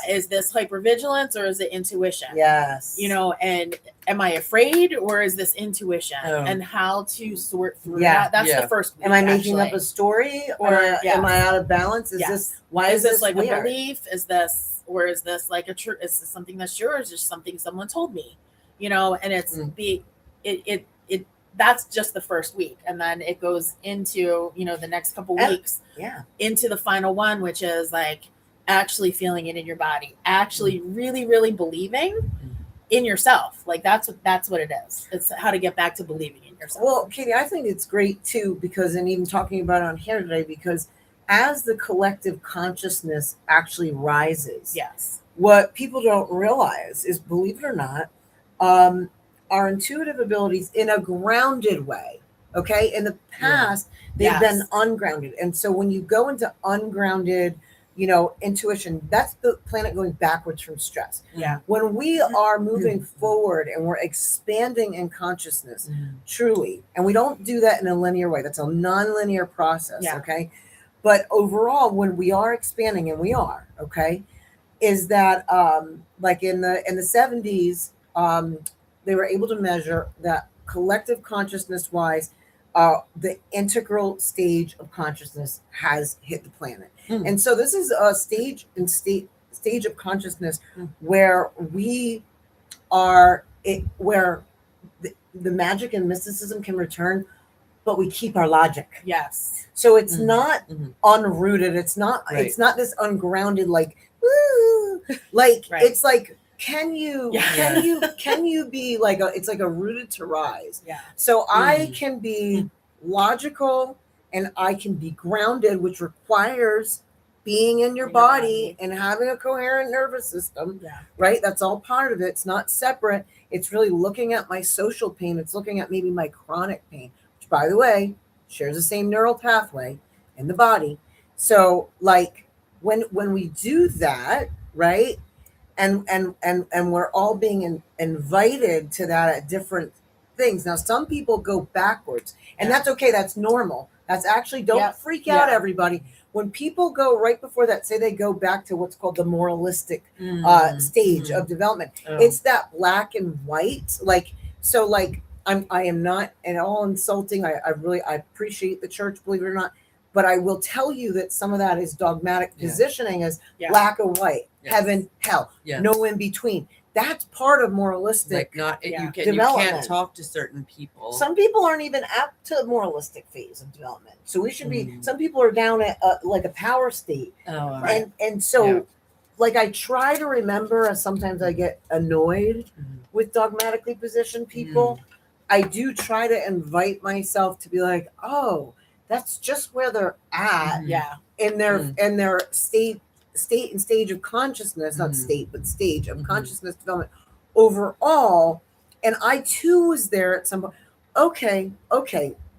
Is this hypervigilance or is it intuition? Yes. And am I afraid or is this intuition? And how to sort through that. That's the first week. Am I making up a story or am I out of balance? Is this like weird? A belief? Is this like a true? Is this something that's yours? Or is this something someone told me? And it's that's just the first week. And then it goes into, the next couple weeks into the final one, which is like actually feeling it in your body, actually really, really believing in yourself. Like that's what it is. It's how to get back to believing in yourself. Well, Katie, I think it's great too, because, and even talking about it on here today, because as the collective consciousness actually rises, what people don't realize is, believe it or not, our intuitive abilities in a grounded way. Okay. In the past, they've been ungrounded. And so when you go into ungrounded, intuition, that's the planet going backwards from stress. Yeah. When we are moving forward and we're expanding in consciousness, truly, and we don't do that in a linear way. That's a non-linear process. Yeah. Okay. But overall, when we are expanding, and we are, okay, is that like in the 70s, they were able to measure that collective consciousness wise, the integral stage of consciousness has hit the planet. And so this is a stage of consciousness where we are, where the magic and mysticism can return, but we keep our logic. Yes. So it's not unrooted. It's not this ungrounded, like, woo, like, it's like, can you be like it's like a rooted to rise. Yeah. So I can be logical and I can be grounded, which requires being in your body and having a coherent nervous system, right? That's all part of it. It's not separate. It's really looking at my social pain. It's looking at maybe my chronic pain, which, by the way, shares the same neural pathway in the body. So like when we do that, right? And we're all being invited to that at different things. Now, some people go backwards, and that's okay. That's normal. That's actually, don't freak out, everybody. When people go right before that, say they go back to what's called the moralistic stage of development. It's that black and white. Like, so like, I am not at all insulting. I appreciate the church, believe it or not. But I will tell you that some of that is dogmatic positioning as black or white, heaven, hell, no in between. That's part of moralistic you can't talk to certain people. Some people aren't even up to the moralistic phase of development. So we should be, some people are down at like a power state. And so like I try to remember, as sometimes I get annoyed with dogmatically positioned people. I do try to invite myself to be like, oh, that's just where they're at in their state and stage of consciousness, not state, but stage of consciousness development overall. And I too was there at some point. Okay.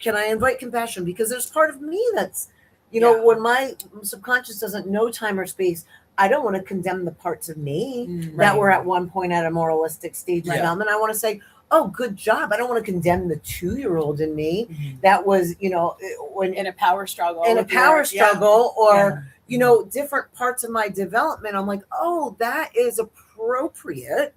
Can I invite compassion? Because there's part of me that's, when my subconscious doesn't know time or space, I don't want to condemn the parts of me that were at one point at a moralistic stage of development. I want to say, oh, good job. I don't want to condemn the 2-year-old in me that was, when in a power struggle. Or, different parts of my development. I'm like, oh, that is appropriate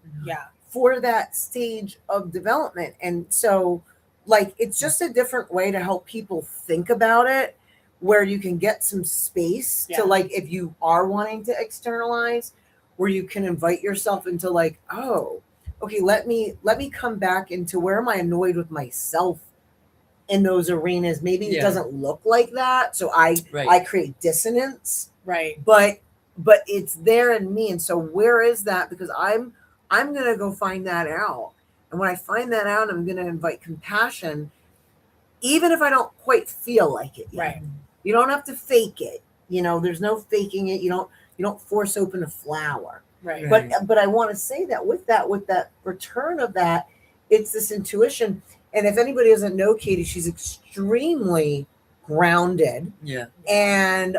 for that stage of development. And so, like, it's just a different way to help people think about it, where you can get some space to, like, if you are wanting to externalize, where you can invite yourself into like, oh, okay, let me come back into where am I annoyed with myself in those arenas. Maybe it doesn't look like that. So I create dissonance. Right. But it's there in me. And so where is that? Because I'm gonna go find that out. And when I find that out, I'm gonna invite compassion, even if I don't quite feel like it yet. Right. You don't have to fake it. There's no faking it. You don't force open a flower. Right. But I want to say that with that return of that, it's this intuition. And if anybody doesn't know Katie, she's extremely grounded. Yeah. And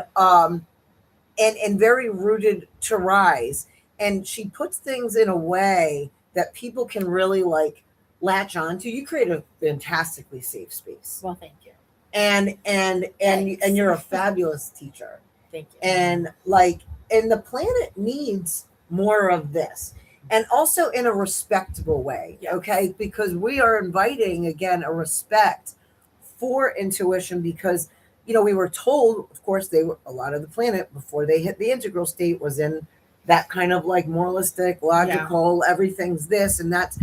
very rooted to rise. And she puts things in a way that people can really like latch onto. You create a fantastically safe space. Well, thank you. And you're a fabulous teacher. Thank you. And the planet needs more of this, and also in a respectable way. Okay, because we are inviting again a respect for intuition, because we were told, of course, a lot of the planet before they hit the integral state was in that kind of like moralistic, logical, everything's this and that's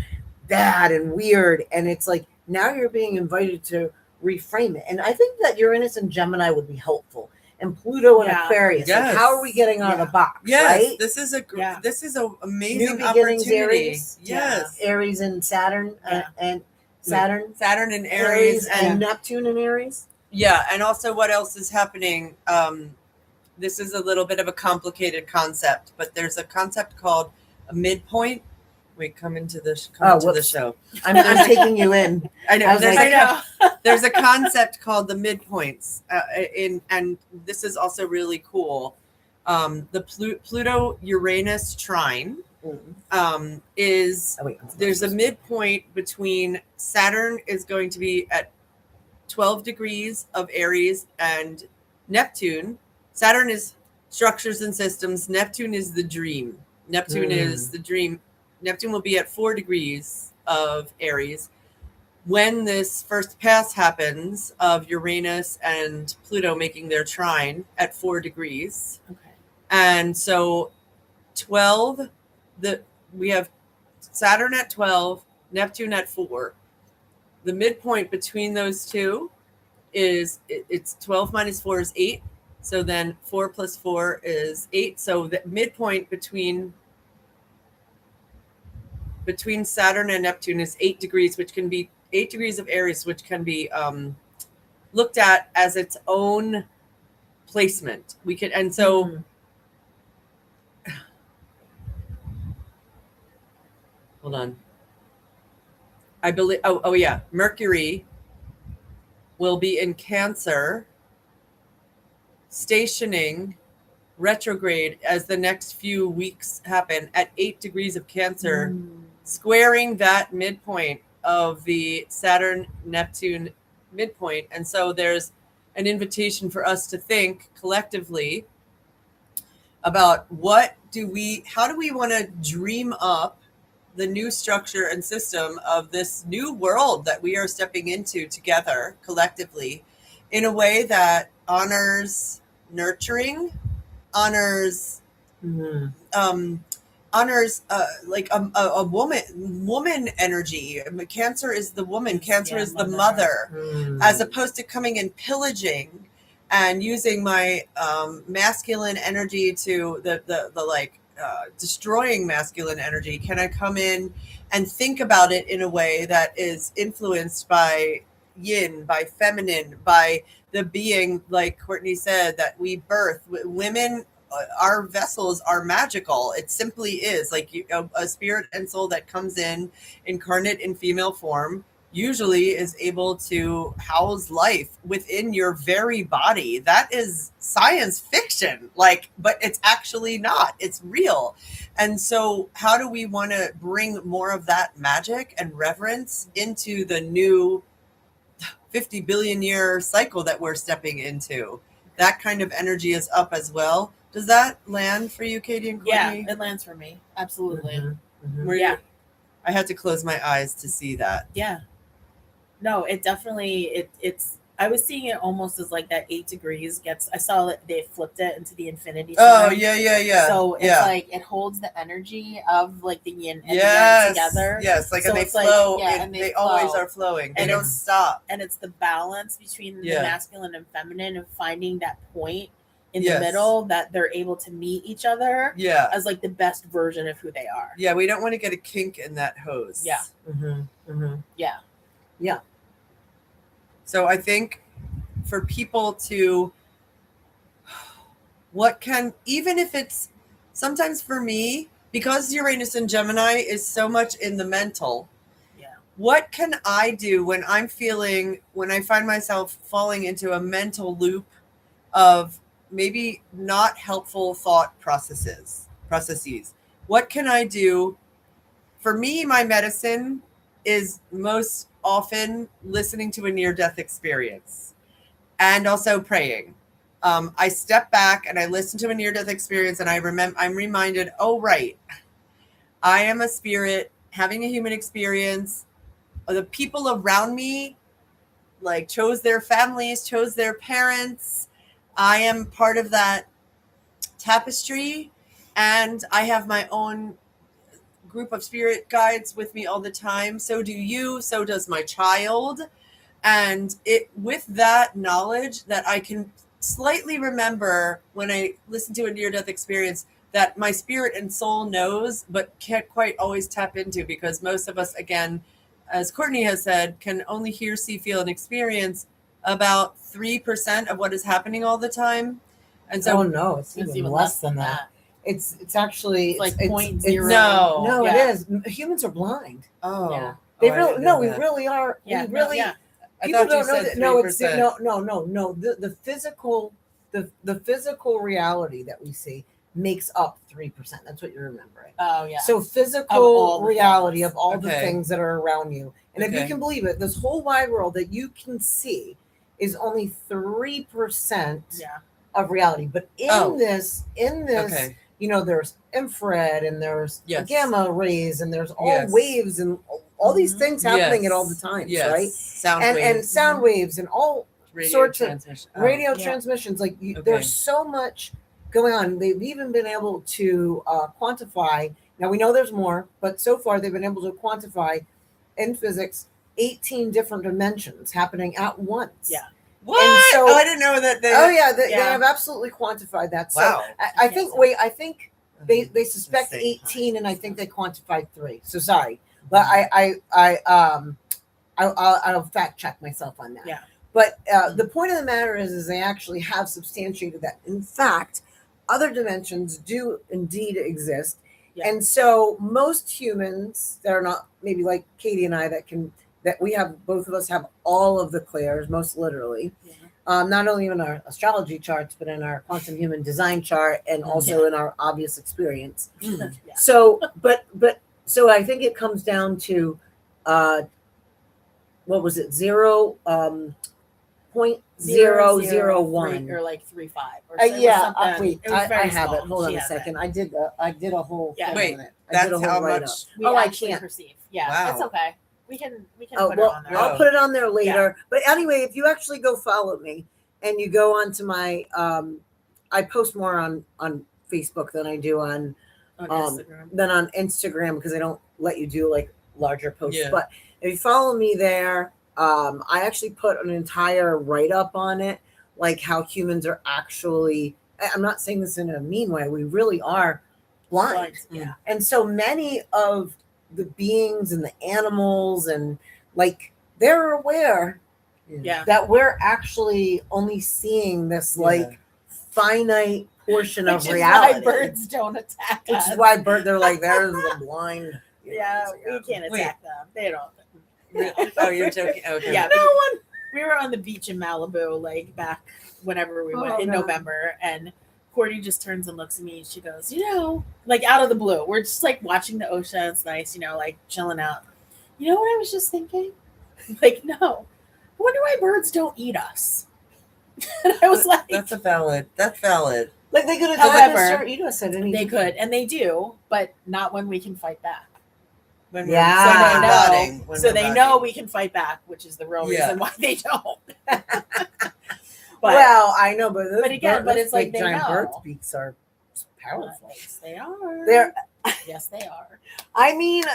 bad and weird, and it's like now you're being invited to reframe it. And I think that Uranus and Gemini would be helpful. And Pluto and Aquarius. Yes. Like, how are we getting out of the box? Yes, right? this is a amazing New beginnings, opportunity. Aries. Yes, Aries and Saturn and Saturn and Aries and Neptune and Aries. Yeah, and also what else is happening? This is a little bit of a complicated concept, but there's a concept called a midpoint. Wait, come into the show. I'm taking you in. I know. There's a concept called the midpoints, and this is also really cool. The Pluto-Uranus trine there's a midpoint between Saturn is going to be at 12 degrees of Aries, and Neptune. Saturn is structures and systems. Neptune is the dream. Neptune is the dream. Neptune will be at 4 degrees of Aries when this first pass happens of Uranus and Pluto making their trine at 4 degrees. Okay. And so 12, we have Saturn at 12, Neptune at 4. The midpoint between those two is it's 12 minus 4 is 8. So then 4 plus 4 is 8. So the midpoint between Saturn and Neptune is 8 degrees, which can be 8 degrees of Aries, which can be looked at as its own placement. We can, and so hold on. I believe, oh yeah, Mercury will be in Cancer, stationing retrograde as the next few weeks happen at 8 degrees of Cancer, squaring that midpoint of the Saturn Neptune midpoint. And so there's an invitation for us to think collectively about how do we want to dream up the new structure and system of this new world that we are stepping into together collectively in a way that honors nurturing, honors like a woman energy. Cancer is the woman. Cancer is the mother, as opposed to coming and pillaging and using my masculine energy to the like destroying masculine energy. Can I come in and think about it in a way that is influenced by yin, by feminine, by the being, like Courtney said, that we birth? Women, our vessels are magical. It simply is like a spirit and soul that comes in incarnate in female form usually is able to house life within your very body. That is science fiction, but it's actually not. It's real. And so how do we want to bring more of that magic and reverence into the new 50 billion year cycle that we're stepping into? That kind of energy is up as well. Does that land for you, Katie and Courtney? Yeah, it lands for me. Absolutely. Yeah. I had to close my eyes to see that. Yeah. No, it definitely, it's, I was seeing it almost as like that 8 degrees I saw that they flipped it into the infinity sign. Oh, yeah. So it's like, it holds the energy of like the yin and the yang together. Yes, like, so and they flow. Like, and they always are flowing. They don't stop. And it's the balance between the masculine and feminine and finding that point in the middle that they're able to meet each other as like the best version of who they are. Yeah, we don't want to get a kink in that hose. Yeah. Yeah. So I think for people to, even if it's sometimes for me, because Uranus and Gemini is so much in the mental, what can I do when I find myself falling into a mental loop of maybe not helpful thought processes? What can I do? For me, my medicine is most often listening to a near-death experience and also praying. I step back and I listen to a near-death experience and I'm reminded, oh, right, I am a spirit having a human experience. The people around me chose their families, chose their parents. I am part of that tapestry, and I have my own group of spirit guides with me all the time. So do you, so does my child. And with that knowledge that I can slightly remember when I listen to a near-death experience that my spirit and soul knows, but can't quite always tap into, because most of us, again, as Courtney has said, can only hear, see, feel, and experience about 3% of what is happening all the time. And so, no, it's even less than that. It's actually like 0.0. No, it is. Humans are blind. Oh, yeah. They really we really are. Yeah, we really. People don't know that. No, it's no. The physical reality that we see makes up 3%. That's what you're remembering. Oh yeah. So physical reality of all the things that are around you, and if you can believe it, this whole wide world that you can see is only 3% of reality. But in this. There's infrared and there's gamma rays and there's all waves and all these things happening at all the times, right? Sound waves and all sorts of radio transmissions. Like there's so much going on. They've even been able to quantify. Now we know there's more, but so far they've been able to quantify in physics 18 different dimensions happening at once. Yeah. What? I didn't know that. They have absolutely quantified that. So wow. I think they suspect 18, and I think they quantified 3. So sorry, but I'll fact check myself on that. Yeah. But the point of the matter is they actually have substantiated that. In fact, other dimensions do indeed exist. Yeah. And so most humans that are not maybe like Katie and I that we have, both of us have all of the clairs, most literally. Yeah. Not only in our astrology charts, but in our quantum human design chart, and also in our obvious experience. Yeah. So, so I think it comes down to, what was it? 0.001 or like 3.5 or yeah. Wait, I have it. Hold on a second. I did a whole thing wait, on it. That's how much we actually perceive. Yeah, wow. It's okay. We can put it on there. I'll put it on there later. Yeah. But anyway, if you actually go follow me and you go onto my I post more on Facebook than I do on Instagram because I don't let you do like larger posts. Yeah. But if you follow me there, I actually put an entire write-up on it, like how humans are actually, I'm not saying this in a mean way, we really are blind. Yeah. And so many of the beings and the animals and like they're aware that we're actually only seeing this like finite portion of reality. Which is why birds don't attack us. Which is why they're like, there's the blind. Yeah, we can't attack them. They don't. Oh, you're joking. Okay. Yeah, we were on the beach in Malibu, like back whenever we went in November, and Courtney just turns and looks at me and she goes, like out of the blue, we're just like watching the ocean. It's nice, like chilling out. You know what I was just thinking? Like, no, I wonder why birds don't eat us. And I was like, that's valid. Like they could attack us or eat us at any time. They could, and they do, but not when we can fight back. So they know we can fight back, which is the real reason why they don't. Well, I know, but it's like giant bird beaks are powerful. Yes, they are. Yes, they are. I mean,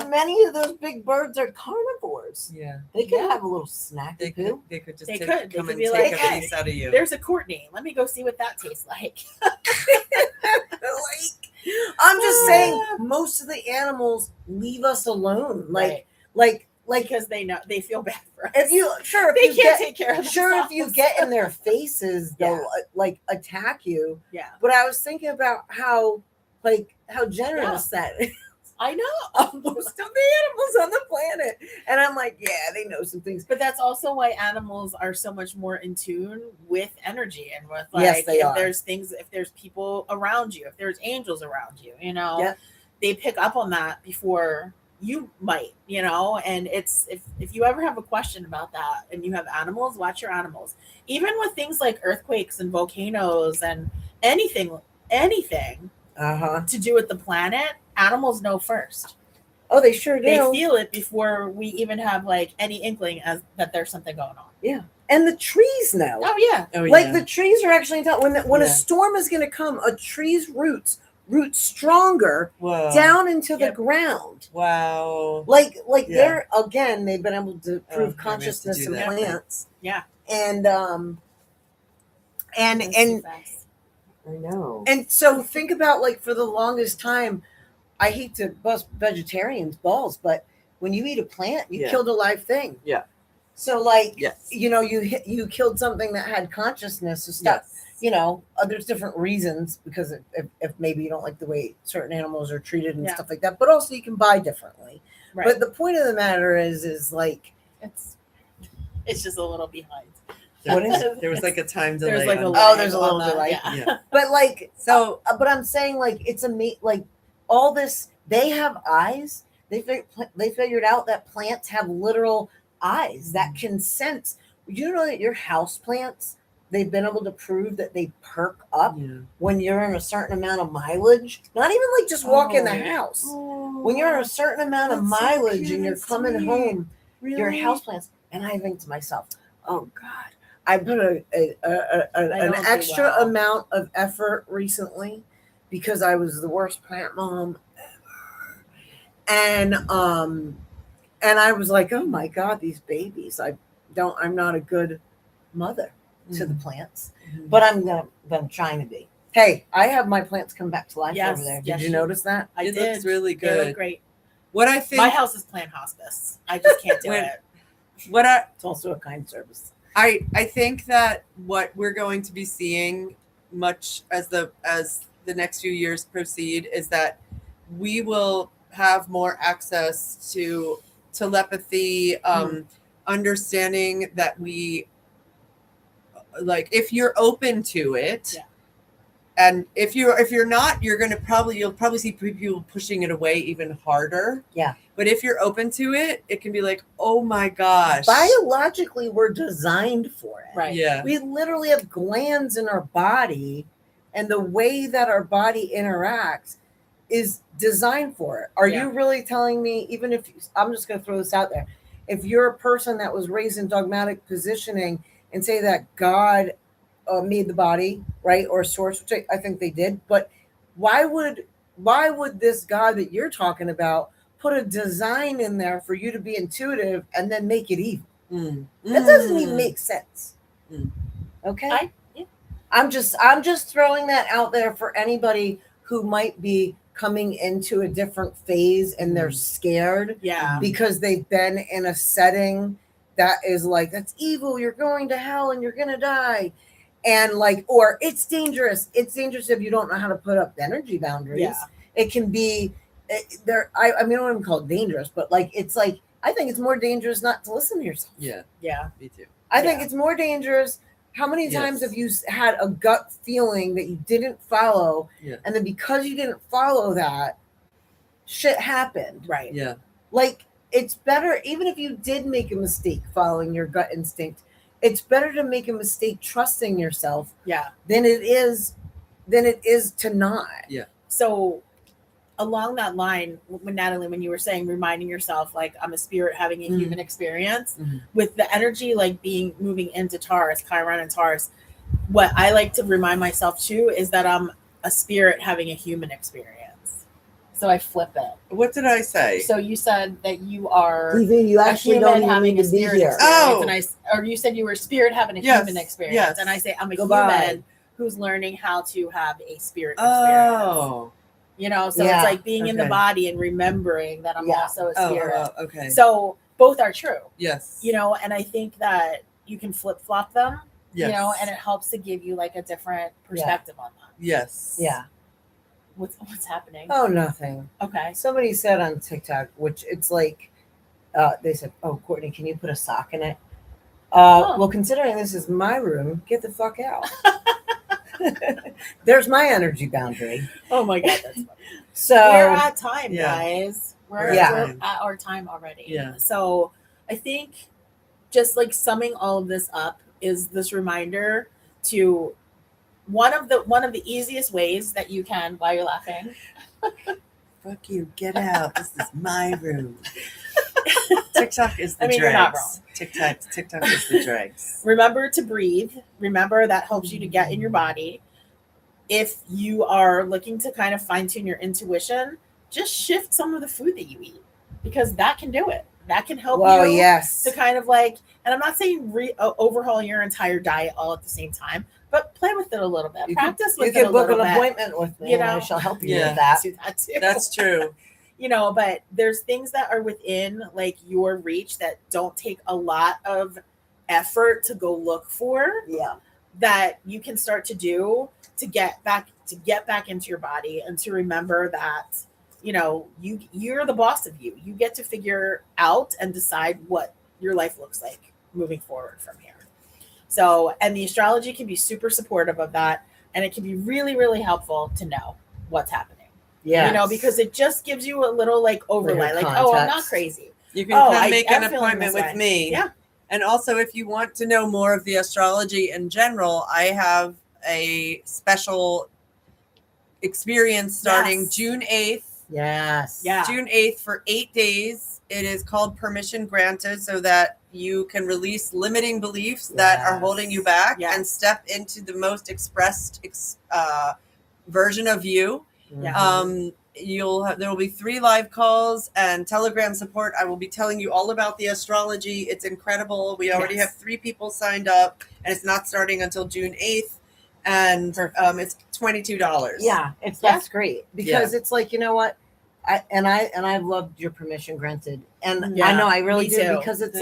many of those big birds are carnivores. Yeah, they could have a little snack. They could just come and take like, a piece out of you. There's a Courtney. Let me go see what that tastes like. I'm just saying, most of the animals leave us alone. Like because they know they feel bad for us. If you can't take care of themselves. Sure, if you get in their faces, they'll like attack you. Yeah. But I was thinking about how generous that is. I know. Most of the animals on the planet. And I'm like, they know some things. But that's also why animals are so much more in tune with energy and with like yes, they are. There's if there's people around you, if there's angels around you, they pick up on that before you might, and it's if you ever have a question about that and you have animals, watch your animals. Even with things like earthquakes and volcanoes and anything to do with the planet, animals know first. Oh, they sure do. They feel it before we even have like any inkling that there's something going on. Yeah. And the trees know. Oh yeah. The trees are actually when a storm is going to come, a tree's roots root stronger down into the ground. Wow. Like they're they've been able to prove consciousness in plants. Yeah. And I know. And so think about like for the longest time, I hate to bust vegetarians' balls, but when you eat a plant, you killed a live thing. Yeah. So like, you killed something that had consciousness and stuff. Yes. There's different reasons because if maybe you don't like the way certain animals are treated and stuff like that, but also you can buy differently. Right. But the point of the matter is like, it's just a little behind. What is it? There was like a time delay. There's like there's a little delay. Yeah. But like, but I'm saying like, it's like all this, they have eyes. They figured out that plants have literal eyes that can sense. You know that your house plants, they've been able to prove that they perk up when you're in a certain amount of mileage. Not even like just walk in the house. When you're in a certain amount of mileage and you're coming home, your house plants. And I think to myself, oh God, I put an extra amount of effort recently because I was the worst plant mom ever. And I was like, oh my God, these babies. I'm not a good mother to the plants, but I'm trying to be. Hey, I have my plants come back to life over there. Did you notice that? It looks really good. They look great. What I think my house is plant hospice. I just can't do it. It's also a kind service. I think that what we're going to be seeing much as the next few years proceed is that we will have more access to telepathy, understanding that we like if you're open to it. Yeah. And if you're not, you'll probably see people pushing it away even harder. Yeah. But if you're open to it, it can be like, oh my gosh. Biologically, we're designed for it. Right. Yeah. We literally have glands in our body, and the way that our body interacts is designed for it. Are you really telling me, even if I'm just going to throw this out there, if you're a person that was raised in dogmatic positioning and say that God made the body, right, or source, which I think they did, but why would this God that you're talking about put a design in there for you to be intuitive and then make it evil? That doesn't even make sense. Okay, I'm just throwing that out there for anybody who might be coming into a different phase and they're scared, because they've been in a setting that is like, that's evil, you're going to hell and you're gonna die. And like, or it's dangerous if you don't know how to put up energy boundaries. It can be there. I mean, I don't even call it dangerous, but like, it's like, I think it's more dangerous not to listen to yourself. Yeah, me too. I think it's more dangerous. How many times have you had a gut feeling that you didn't follow, and then because you didn't follow that, shit happened? Right. Yeah. Like, it's better, even if you did make a mistake following your gut instinct, it's better to make a mistake trusting yourself than it is to not. Yeah. So along that line, when Natalie, when you were saying, reminding yourself, like, I'm a spirit having a human experience, with the energy, like moving into Taurus, Chiron and Taurus, what I like to remind myself too is that I'm a spirit having a human experience. So I flip it. What did I say? So you said that you are You actually don't even having need a to be spirit here. experience, or you said you were a spirit having a human experience, yes. and I say I'm a Goodbye. human who's learning how to have a spirit experience. Oh. You know, so it's like being in the body and remembering that I'm also a spirit. Okay. So both are true. Yes. You know, and I think that you can flip flop them. Yes. You know, and it helps to give you like a different perspective on them. Yes. Yeah. What's happening? Oh, nothing. Okay. Somebody said on TikTok, which it's like, they said, "Oh, Courtney, can you put a sock in it?" Well, considering this is my room, get the fuck out. There's my energy boundary. Oh my God, that's funny. So we're at time, guys. We're at our time already. Yeah. So I think just like summing all of this up is this reminder to one of the easiest ways that you can, while you're laughing. Fuck you, get out. This is my room. TikTok is the I mean, dregs. you're not wrong. TikTok is the dregs. Remember to breathe. Remember that helps you to get in your body. If you are looking to kind of fine tune your intuition, just shift some of the food that you eat, because that can do it. That can help you to kind of like, and I'm not saying overhaul your entire diet all at the same time, but play with it a little bit. Practice with it a little bit. You can book an appointment with me, and I shall help you with that. Do that too. That's true. You know, but there's things that are within like your reach that don't take a lot of effort to go look for. Yeah. That you can start to do to get back into your body, and to remember that, you know, you're the boss of you. You get to figure out and decide what your life looks like moving forward from here. So, and the astrology can be super supportive of that, and it can be really, really helpful to know what's happening. Yeah. You know, because it just gives you a little like overlay, like, oh, I'm not crazy. You can come make an appointment with me. Yeah. And also, if you want to know more of the astrology in general, I have a special experience starting June 8th. Yes. Yeah. June 8th for 8 days. It is called Permission Granted, so that you can release limiting beliefs that are holding you back and step into the most expressed version of you. Yeah. There will be 3 live calls and Telegram support. I will be telling you all about the astrology. It's incredible. We already have 3 people signed up, and it's not starting until June 8th. And it's $22. Yeah, that's great, because it's like, you know what, I've loved your Permission Granted, and I know I really do, because it's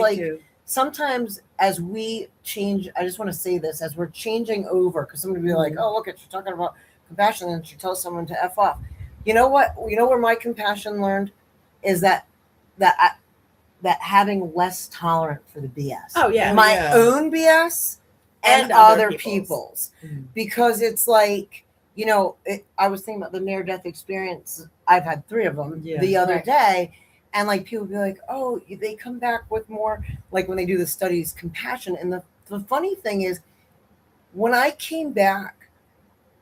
sometimes as we change, I just want to say this, as we're changing over, because somebody will be like, oh, look, she's talking about compassion, and she tells someone to F off. You know what? You know where my compassion learned is that having less tolerant for the BS. Oh yeah. My own BS and other people's. Because it's like, you know, I was thinking about the near-death experience. I've had 3 of them the other day. And like people be like, oh, they come back with more, like when they do the studies, compassion. And the funny thing is, when I came back,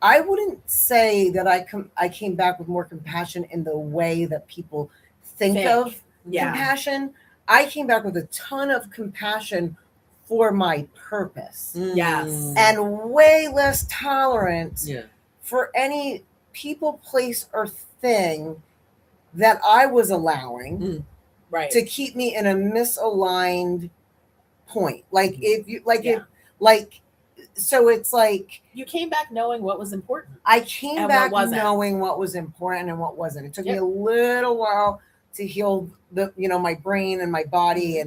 I wouldn't say that I came back with more compassion in the way that people think of compassion. I came back with a ton of compassion for my purpose. Yes. And way less tolerance for any people, place, or thing that I was allowing to keep me in a misaligned point. Like if you so it's like you came back knowing what was important. I came back knowing what was important and what wasn't. It took me a little while to heal my brain and my body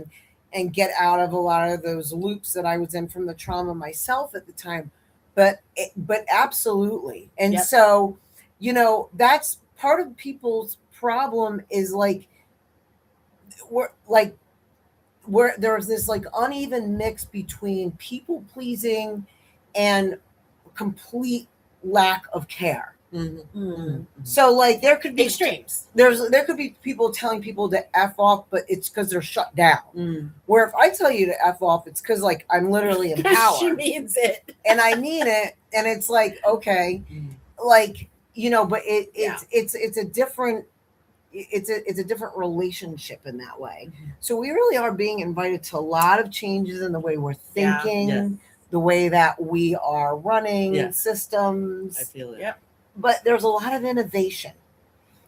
and get out of a lot of those loops that I was in from the trauma myself at the time. But absolutely. And so, that's part of people's problem is like where there's this like uneven mix between people pleasing and complete lack of care. So like there could be extremes. There could be people telling people to F off, but it's because they're shut down. Where if I tell you to F off, it's because like I'm literally empowered. She means it. And I mean it. And it's like, okay, like, but it's a different relationship in that way. So we really are being invited to a lot of changes in the way we're thinking, the way that we are running systems. I feel it. Yep. But there's a lot of innovation.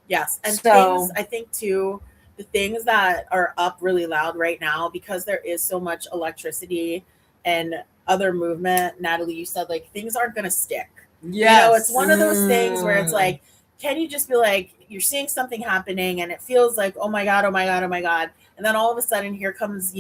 Yes. And things, I think too, the things that are up really loud right now, because there is so much electricity and other movement, Natalie, you said like things aren't going to stick. It's one of those things where it's like, can you just be like, you're seeing something happening and it feels like, oh my God, oh my God, oh my God. And then all of a sudden here comes,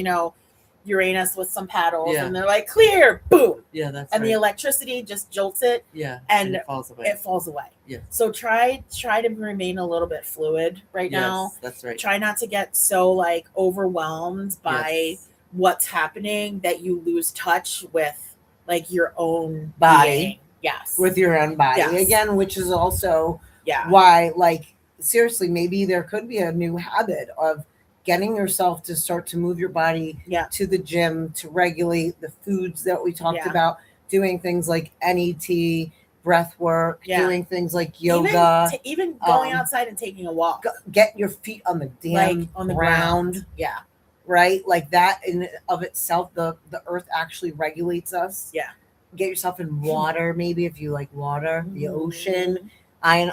Uranus with some paddles and they're like, clear, boom. Yeah, that's and the electricity just jolts it. Yeah. And it falls away. It falls away. Yeah. So try to remain a little bit fluid right now. That's right. Try not to get so like overwhelmed by what's happening that you lose touch with like your own body. Being. Yes. With your own body again, which is also why, like, seriously, maybe there could be a new habit of getting yourself to start to move your body to the gym, to regulate the foods that we talked about, doing things like NET, breath work, doing things like yoga, even going outside and taking a walk. Get your feet on the damn on the ground. Yeah. Right? Like that in of itself, the earth actually regulates us. Yeah. Get yourself in water, maybe if you like water, the ocean, the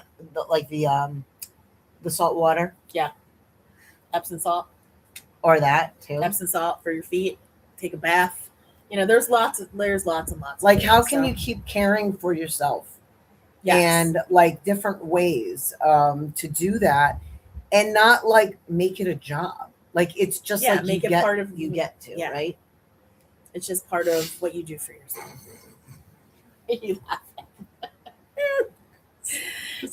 salt water. Yeah. Epsom salt. Or that too. Epsom salt for your feet. Take a bath. There's lots and lots. Like, of things, how can you keep caring for yourself? Yes. And like different ways to do that, and not like make it a job. Like it's just like make it part of you get to, right? It's just part of what you do for yourself. You laughing.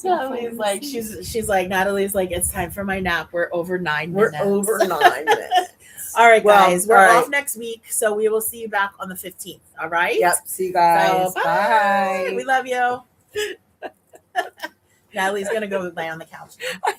Natalie's like Natalie's like, it's time for my nap. We're over 9 minutes. We're over 9 minutes. All right, guys. We're off next week, so we will see you back on the 15th. All right. Yep. See you guys. So, bye. We love you. Natalie's gonna go lay on the couch now.